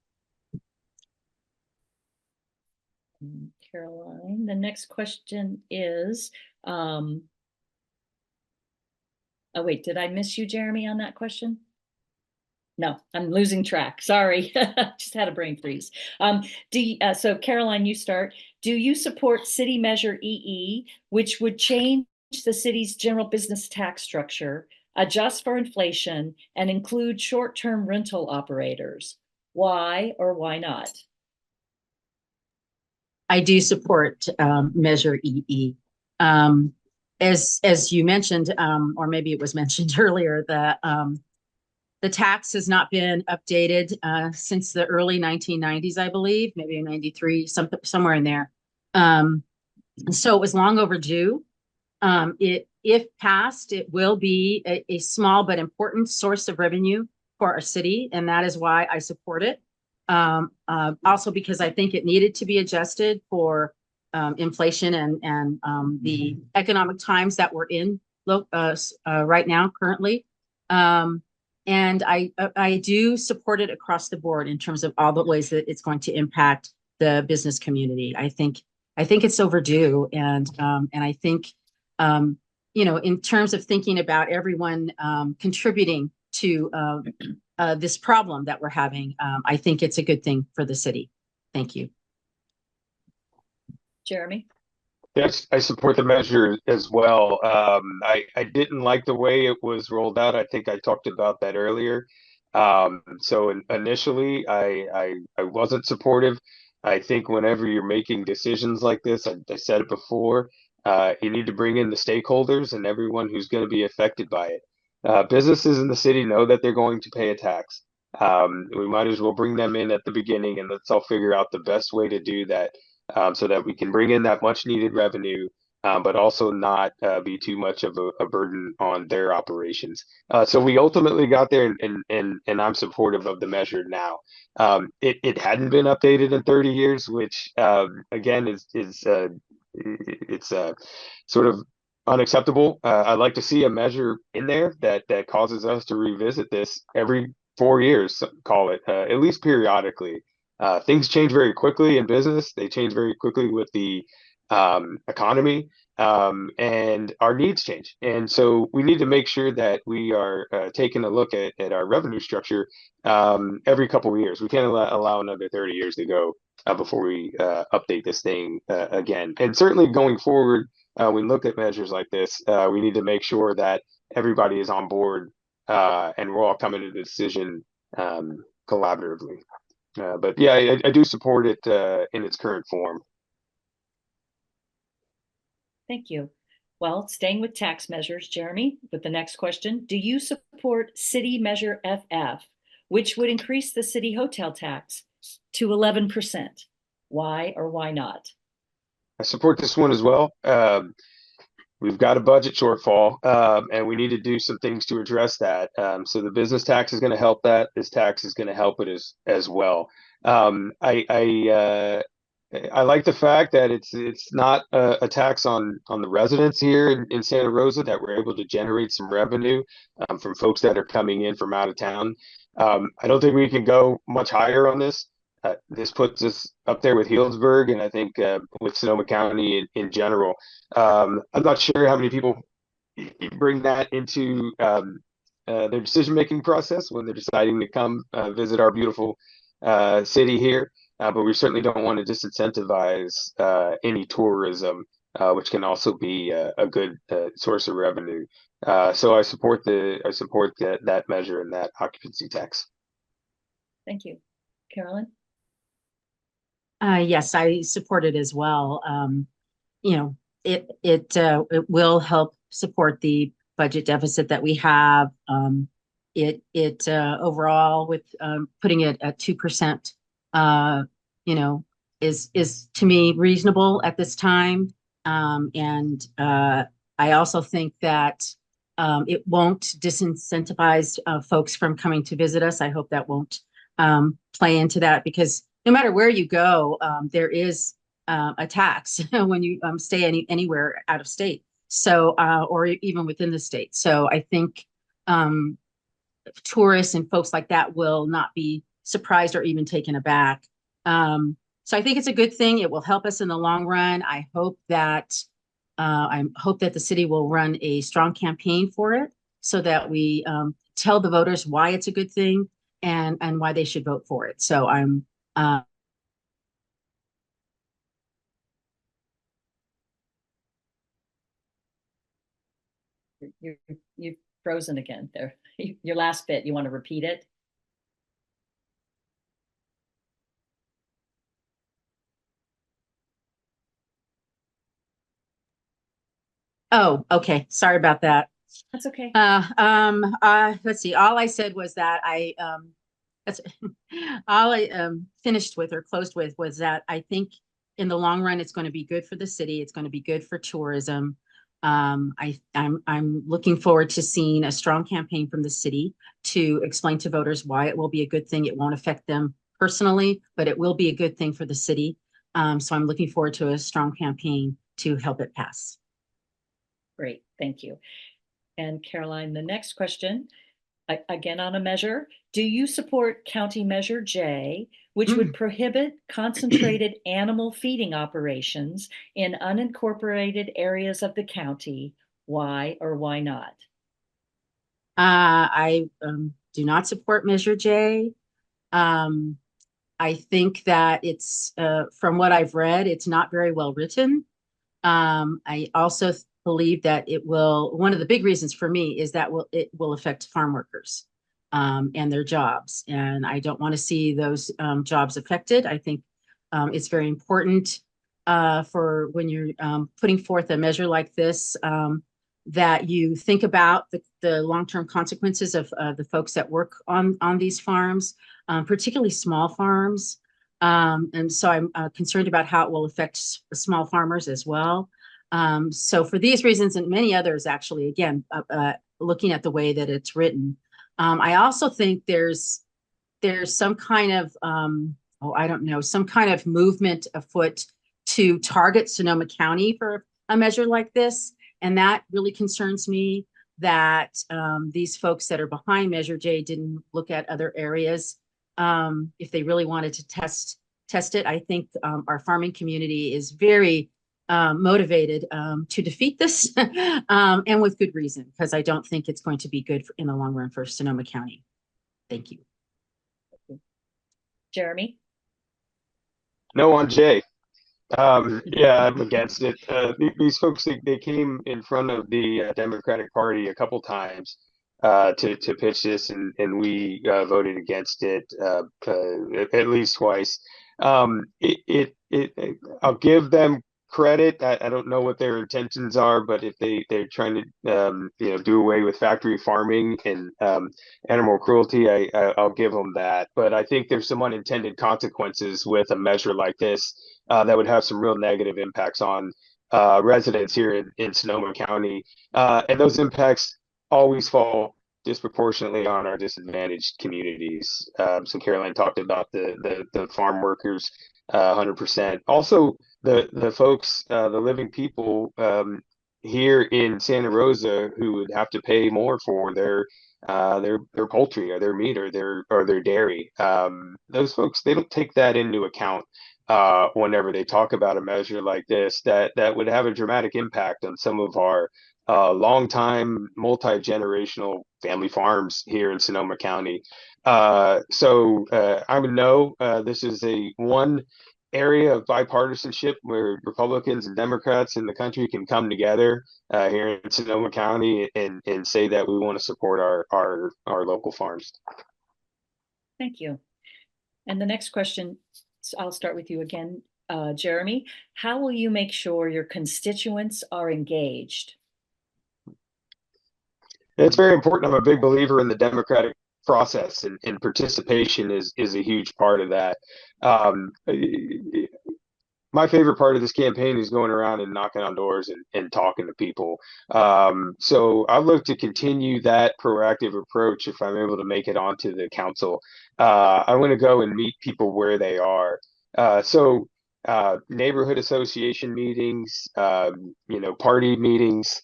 Caroline, the next question is, oh wait, did I miss you, Jeremy, on that question? No, I'm losing track. Sorry, just had a brain freeze. So Caroline, you start. Do you support City Measure EE, which would change the city's general business tax structure, adjust for inflation, and include short-term rental operators? Why or why not? I do support Measure EE. As you mentioned, or maybe it was mentioned earlier, the tax has not been updated since the early 1990s, I believe, maybe in 93, somewhere in there. So it was long overdue. If passed, it will be a small but important source of revenue for our city, and that is why I support it. Also because I think it needed to be adjusted for inflation and the economic times that we're in right now currently. And I do support it across the board in terms of all the ways that it's going to impact the business community. I think it's overdue, and I think in terms of thinking about everyone contributing to this problem that we're having, I think it's a good thing for the city. Thank you. Jeremy? Yes, I support the measure as well. I didn't like the way it was rolled out. I think I talked about that earlier. So initially, I wasn't supportive. I think whenever you're making decisions like this, I said it before, you need to bring in the stakeholders and everyone who's going to be affected by it. Businesses in the city know that they're going to pay a tax. We might as well bring them in at the beginning, and let's all figure out the best way to do that. So that we can bring in that much needed revenue, but also not be too much of a burden on their operations. So we ultimately got there, and I'm supportive of the measure now. It hadn't been updated in 30 years, which again is it's sort of unacceptable. I'd like to see a measure in there that causes us to revisit this every 4 years, call it, at least periodically. Things change very quickly in business. They change very quickly with the economy, and our needs change. And so we need to make sure that we are taking a look at our revenue structure every couple of years. We can't allow another 30 years to go before we update this thing again. And certainly going forward, when we look at measures like this, we need to make sure that everybody is on board and we're all coming to the decision collaboratively. But yeah, I do support it in its current form. Thank you. Well, staying with tax measures, Jeremy, with the next question, do you support City Measure FF, which would increase the city hotel tax to 11%? Why or why not? I support this one as well. We've got a budget shortfall, and we need to do some things to address that. So the business tax is going to help that. This tax is going to help it as well. I like the fact that it's not a tax on the residents here in Santa Rosa, that we're able to generate some revenue from folks that are coming in from out of town. I don't think we can go much higher on this. This puts us up there with Healdsburg, and I think with Sonoma County in general. I'm not sure how many people bring that into their decision-making process when they're deciding to come visit our beautiful city here. But we certainly don't want to disincentivize any tourism, which can also be a good source of revenue. So I support that measure and that occupancy tax. Thank you. Carolyn? Yes, I support it as well. It will help support the budget deficit that we have. It overall, with putting it at 2%, is to me reasonable at this time. And I also think that it won't disincentivize folks from coming to visit us. I hope that won't play into that, because no matter where you go, there is a tax when you stay anywhere out of state. So, or even within the state. So I think tourists and folks like that will not be surprised or even taken aback. So I think it's a good thing. It will help us in the long run. I hope that the city will run a strong campaign for it so that we tell the voters why it's a good thing and why they should vote for it. So I'm You've frozen again there. Your last bit, you want to repeat it? Oh, okay. Sorry about that. That's okay. Let's see. All I said was that that's all I finished with or closed with was that I think in the long run, it's going to be good for the city. It's going to be good for tourism. I'm looking forward to seeing a strong campaign from the city to explain to voters why it will be a good thing. It won't affect them personally, but it will be a good thing for the city. So I'm looking forward to a strong campaign to help it pass. Great, thank you. And Caroline, the next question, again on a measure, do you support County Measure J, which would prohibit concentrated animal feeding operations in unincorporated areas of the county? Why or why not? I do not support Measure J. I think that it's, from what I've read, it's not very well written. I also believe that it will, one of the big reasons for me is that it will affect farm workers and their jobs. And I don't want to see those jobs affected. I think it's very important for when you're putting forth a measure like this, that you think about the long-term consequences of the folks that work on these farms, particularly small farms. And so I'm concerned about how it will affect small farmers as well. So for these reasons and many others, actually, again, looking at the way that it's written, I also think there's some kind of, I don't know, some kind of movement afoot to target Sonoma County for a measure like this. And that really concerns me that these folks that are behind Measure J didn't look at other areas. If they really wanted to test it, I think our farming community is very motivated to defeat this and with good reason, because I don't think it's going to be good in the long run for Sonoma County. Thank you. Jeremy? No on J. Yeah, I'm against it. These folks, they came in front of the Democratic Party a couple times to pitch this, and we voted against it at least twice. I'll give them credit. I don't know what their intentions are, but if they're trying to do away with factory farming and animal cruelty, I'll give them that. But I think there's some unintended consequences with a measure like this that would have some real negative impacts on residents here in Sonoma County. And those impacts always fall disproportionately on our disadvantaged communities. So Caroline talked about the farm workers, 100%. Also, the folks, the living people here in Santa Rosa who would have to pay more for their poultry or their meat or their dairy. Those folks, they don't take that into account whenever they talk about a measure like this that would have a dramatic impact on some of our long-time multi-generational family farms here in Sonoma County. So I would know this is one area of bipartisanship where Republicans and Democrats in the country can come together here in Sonoma County and say that we want to support our local farms. Thank you. And the next question, I'll start with you again, Jeremy. How will you make sure your constituents are engaged? It's very important. I'm a big believer in the democratic process, and participation is a huge part of that. My favorite part of this campaign is going around and knocking on doors and talking to people. So I look to continue that proactive approach if I'm able to make it onto the council. I want to go and meet people where they are. So neighborhood association meetings, party meetings,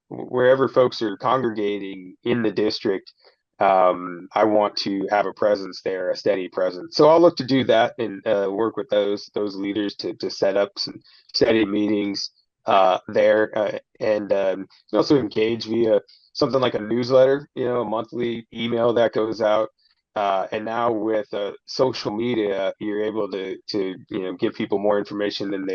wherever folks are congregating in the district. I want to have a presence there, a steady presence. So I'll look to do that and work with those leaders to set up some steady meetings there, and also engage via something like a newsletter, a monthly email that goes out. And now with social media, you're able to give people more information than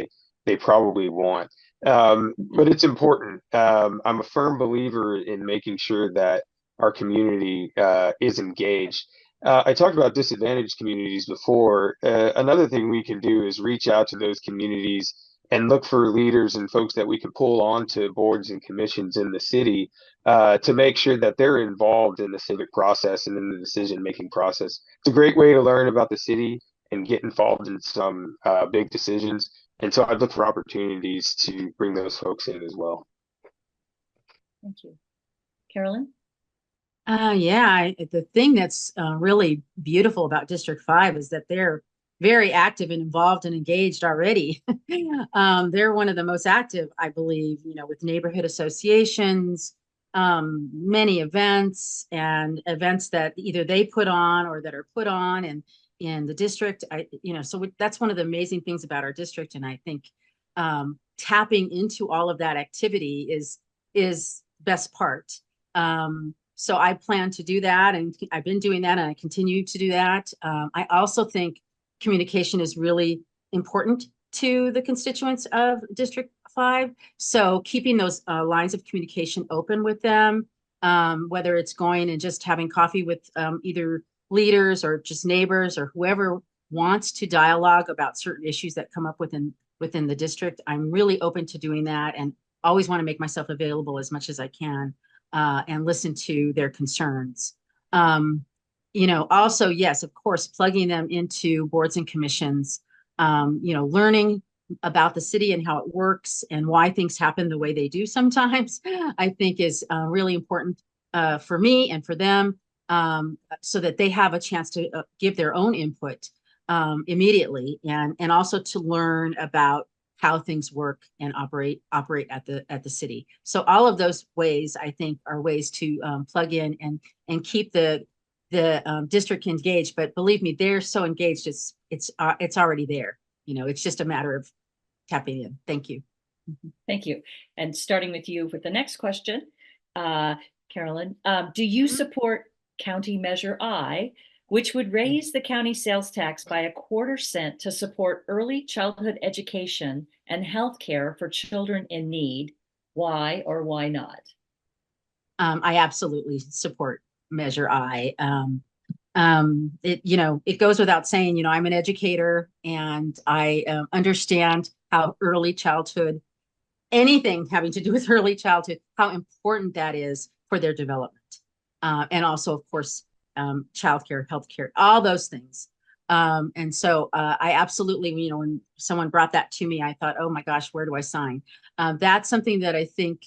they probably want. But it's important. I'm a firm believer in making sure that our community is engaged. I talked about disadvantaged communities before. Another thing we can do is reach out to those communities and look for leaders and folks that we can pull onto boards and commissions in the city to make sure that they're involved in the civic process and in the decision-making process. It's a great way to learn about the city and get involved in some big decisions. And so I'd look for opportunities to bring those folks in as well. Thank you. Carolyn? The thing that's really beautiful about District 5 is that they're very active and involved and engaged already. They're one of the most active, I believe, with neighborhood associations, many events and events that either they put on or that are put on in the district. So that's one of the amazing things about our district. And I think tapping into all of that activity is best part. So I plan to do that, and I've been doing that, and I continue to do that. I also think communication is really important to the constituents of District 5. So keeping those lines of communication open with them, whether it's going and just having coffee with either leaders or just neighbors or whoever wants to dialogue about certain issues that come up within the district, I'm really open to doing that, and always want to make myself available as much as I can. And listen to their concerns. Also, yes, of course, plugging them into boards and commissions, learning about the city and how it works and why things happen the way they do sometimes, I think is really important for me and for them, so that they have a chance to give their own input immediately, and also to learn about how things work and operate at the city. So all of those ways, I think, are ways to plug in and keep the district engaged. But believe me, they're so engaged. It's already there. It's just a matter of tapping in. Thank you. Thank you. And starting with you with the next question, Carolyn, do you support County Measure I, which would raise the county sales tax by 1/4 cent to support early childhood education and health care for children in need? Why or why not? I absolutely support Measure I. It goes without saying, I'm an educator, and I understand how early childhood, anything having to do with early childhood, how important that is for their development. And also, of course, childcare, healthcare, all those things. And so I absolutely, when someone brought that to me, I thought, oh my gosh, where do I sign? That's something that I think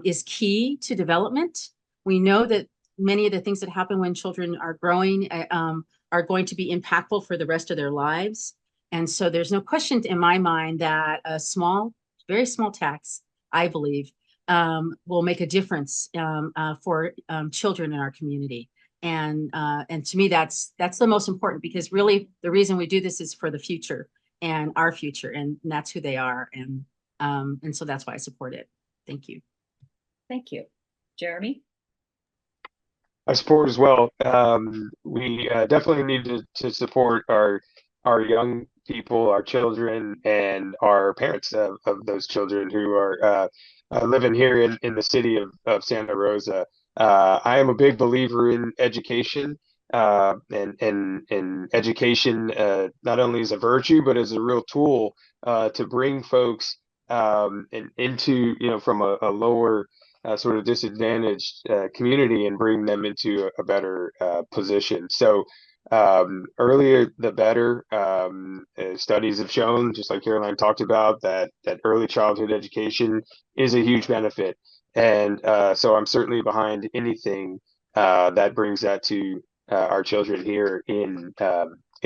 is key to development. We know that many of the things that happen when children are growing are going to be impactful for the rest of their lives. And so there's no question in my mind that a very small tax, I believe, will make a difference for children in our community. And to me, that's the most important, because really the reason we do this is for the future and our future, and that's who they are. And so that's why I support it. Thank you. Thank you. Jeremy? I support as well. We definitely need to support our young people, our children, and our parents of those children who are living here in the city of Santa Rosa. I am a big believer in education, and education not only as a virtue but as a real tool to bring folks into from a lower sort of disadvantaged community and bring them into a better position. So earlier the better. Studies have shown, just like Caroline talked about, that early childhood education is a huge benefit. And so I'm certainly behind anything that brings that to our children here in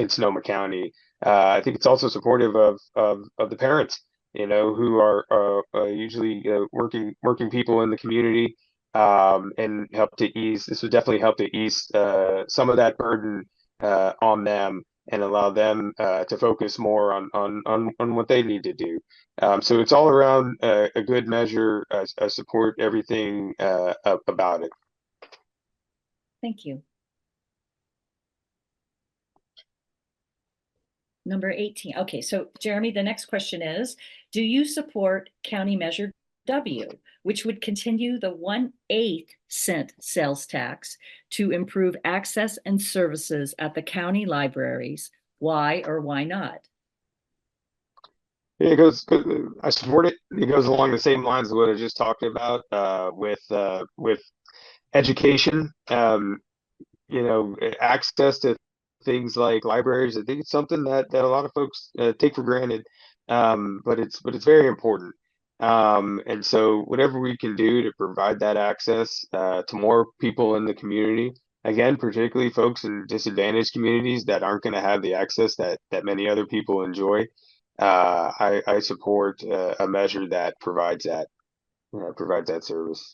Sonoma County. I think it's also supportive of the parents, who are usually working people in the community, and help to ease. This would definitely help to ease some of that burden on them and allow them to focus more on what they need to do. So it's all around a good measure. I support everything about it. Thank you. Number 18. Okay, so Jeremy, the next question is, do you support County Measure W, which would continue the 1/8 cent sales tax to improve access and services at the county libraries? Why or why not? Yeah, I support it. It goes along the same lines of what I just talked about with education. Access to things like libraries. I think it's something that a lot of folks take for granted, but it's very important. And so whatever we can do to provide that access to more people in the community, again, particularly folks in disadvantaged communities that aren't going to have the access that many other people enjoy, I support a measure that provides that service.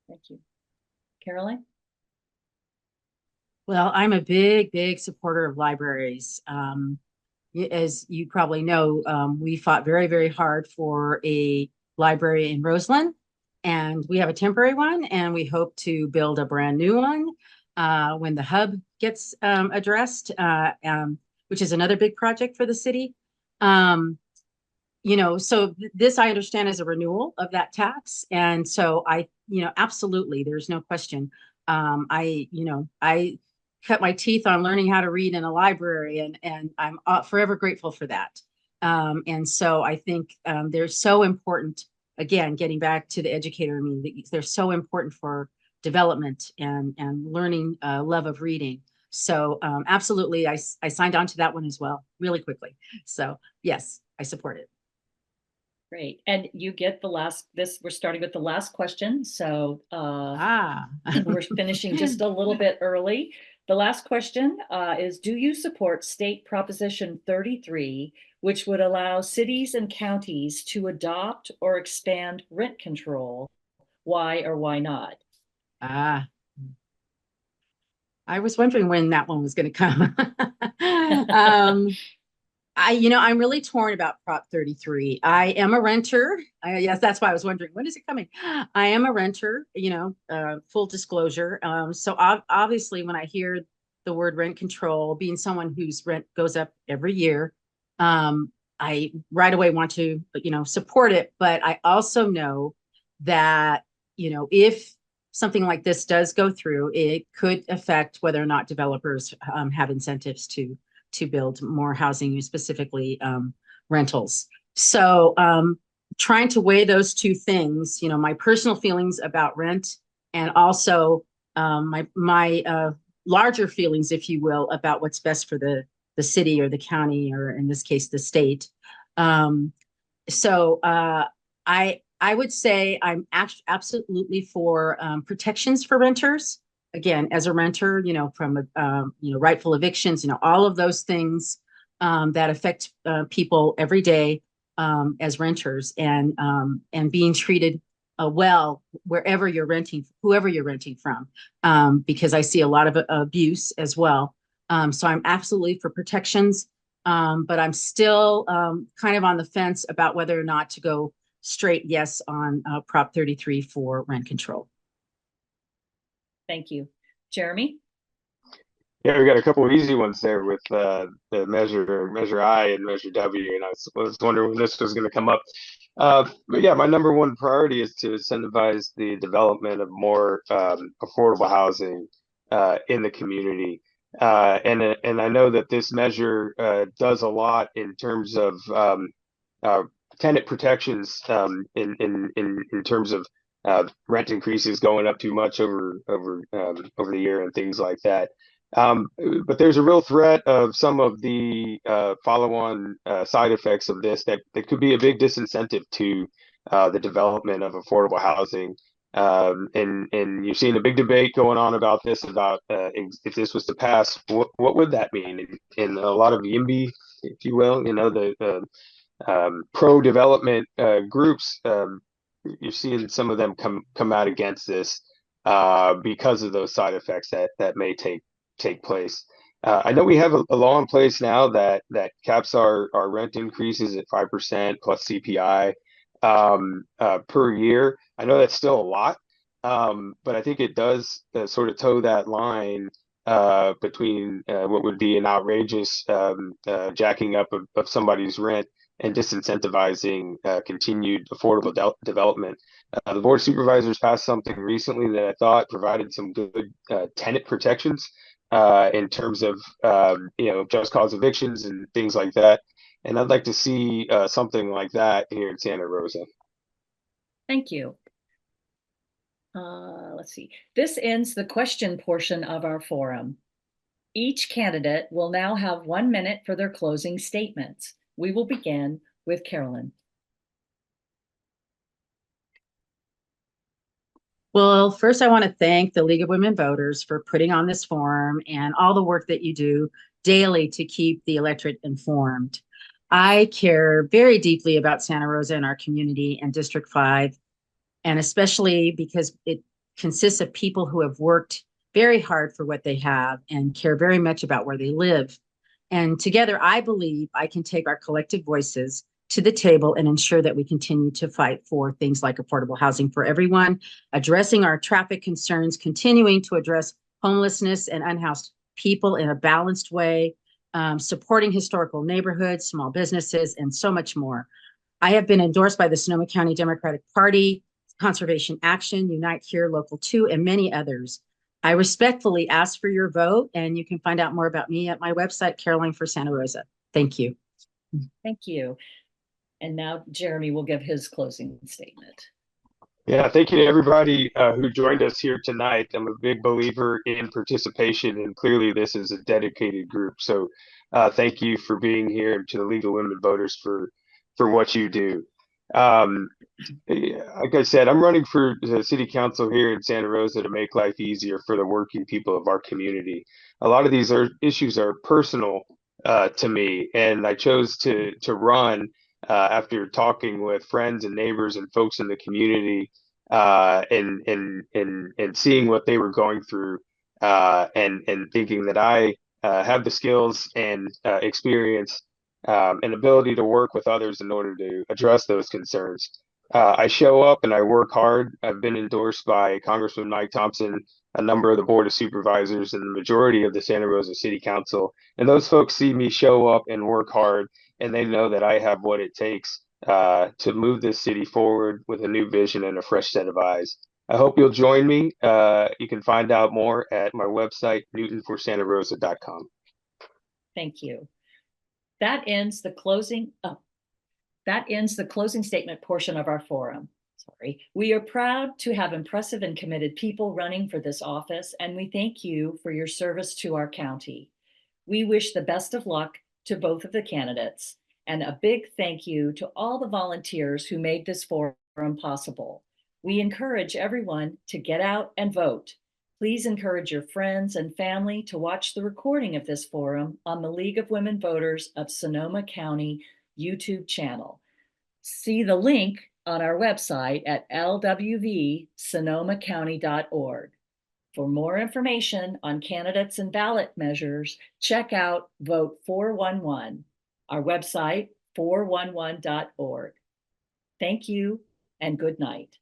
Thank you. Caroline? Well, I'm a big supporter of libraries. As you probably know, we fought very hard for a library in Roseland, and we have a temporary one, and we hope to build a brand new one when the hub gets addressed, which is another big project for the city. So this I understand is a renewal of that tax, and so absolutely, there's no question. I cut my teeth on learning how to read in a library, and I'm forever grateful for that. And so I think they're so important. Again, getting back to the educator, they're so important for development and learning love of reading. So absolutely, I signed on to that one as well, really quickly. So yes, I support it. Great. And you get we're starting with the last question. So we're finishing just a little bit early. The last question is, do you support State Proposition 33, which would allow cities and counties to adopt or expand rent control? Why or why not? I was wondering when that one was going to come. I'm really torn about Prop 33. I am a renter. Yes, that's why I was wondering, when is it coming? I am a renter, full disclosure. So obviously when I hear the word rent control, being someone whose rent goes up every year, I right away want to, support it. But I also know that, if something like this does go through, it could affect whether or not developers have incentives to build more housing, specifically rentals. So trying to weigh those two things, my personal feelings about rent, and also my larger feelings, if you will, about what's best for the city or the county, or in this case, the state. So I would say I'm absolutely for protections for renters. Again, as a renter, from rightful evictions, all of those things that affect people every day as renters, and being treated well wherever you're renting, whoever you're renting from, because I see a lot of abuse as well. So I'm absolutely for protections, but I'm still kind of on the fence about whether or not to go straight yes on Prop 33 for rent control. Thank you. Jeremy? Yeah, we got a couple of easy ones there with the measure I and measure W, and I was wondering when this was going to come up. But yeah, my number one priority is to incentivize the development of more affordable housing in the community. And I know that this measure does a lot in terms of tenant protections, in terms of rent increases going up too much over the year and things like that. But there's a real threat of some of the follow-on side effects of this that could be a big disincentive to the development of affordable housing. And you've seen a big debate going on about if this was to pass, what would that mean? And a lot of YIMBY if you will, the pro-development groups, you're seeing some of them come out against this because of those side effects that may take place. I know we have a law in place now that caps our rent increases at 5% plus CPI per year. I know that's still a lot, but I think it does sort of toe that line between what would be an outrageous jacking up of somebody's rent and disincentivizing continued affordable development. The Board of Supervisors passed something recently that I thought provided some good tenant protections in terms of just cause evictions and things like that. And I'd like to see something like that here in Santa Rosa. Thank you. Let's see. This ends the question portion of our forum. Each candidate will now have 1 minute for their closing statements. We will begin with Carolyn. Well, first, I want to thank the League of Women Voters for putting on this forum and all the work that you do daily to keep the electorate informed. I care very deeply about Santa Rosa and our community and District 5, and especially because it consists of people who have worked very hard for what they have and care very much about where they live. And together, I believe I can take our collective voices to the table and ensure that we continue to fight for things like affordable housing for everyone, addressing our traffic concerns, continuing to address homelessness and unhoused people in a balanced way, supporting historical neighborhoods, small businesses, and so much more. I have been endorsed by the Sonoma County Democratic Party, Conservation Action, Unite Here, Local 2, and many others. I respectfully ask for your vote, and you can find out more about me at my website, Caroline for Santa Rosa. Thank you. Thank you. And now Jeremy will give his closing statement. Yeah, thank you to everybody who joined us here tonight. I'm a big believer in participation, and clearly this is a dedicated group. So thank you for being here, and to the League of Women Voters for what you do. Like I said, I'm running for the city council here in Santa Rosa to make life easier for the working people of our community. A lot of these issues are personal to me, and I chose to run after talking with friends and neighbors and folks in the community and seeing what they were going through and thinking that I have the skills and experience and ability to work with others in order to address those concerns. I show up and I work hard. I've been endorsed by Congressman Mike Thompson, a number of the Board of Supervisors, and the majority of the Santa Rosa City Council. And those folks see me show up and work hard, and they know that I have what it takes to move this city forward with a new vision and a fresh set of eyes. I hope you'll join me. You can find out more at my website, newtonforsantarosa.com. Thank you. That ends the closing. That ends the closing statement portion of our forum. Sorry. We are proud to have impressive and committed people running for this office, and we thank you for your service to our county. We wish the best of luck to both of the candidates, and a big thank you to all the volunteers who made this forum possible. We encourage everyone to get out and vote. Please encourage your friends and family to watch the recording of this forum on the League of Women Voters of Sonoma County YouTube channel. See the link on our website at lwvsonomacounty.org. For more information on candidates and ballot measures, check out Vote 411, our website, 411.org. Thank you and good night.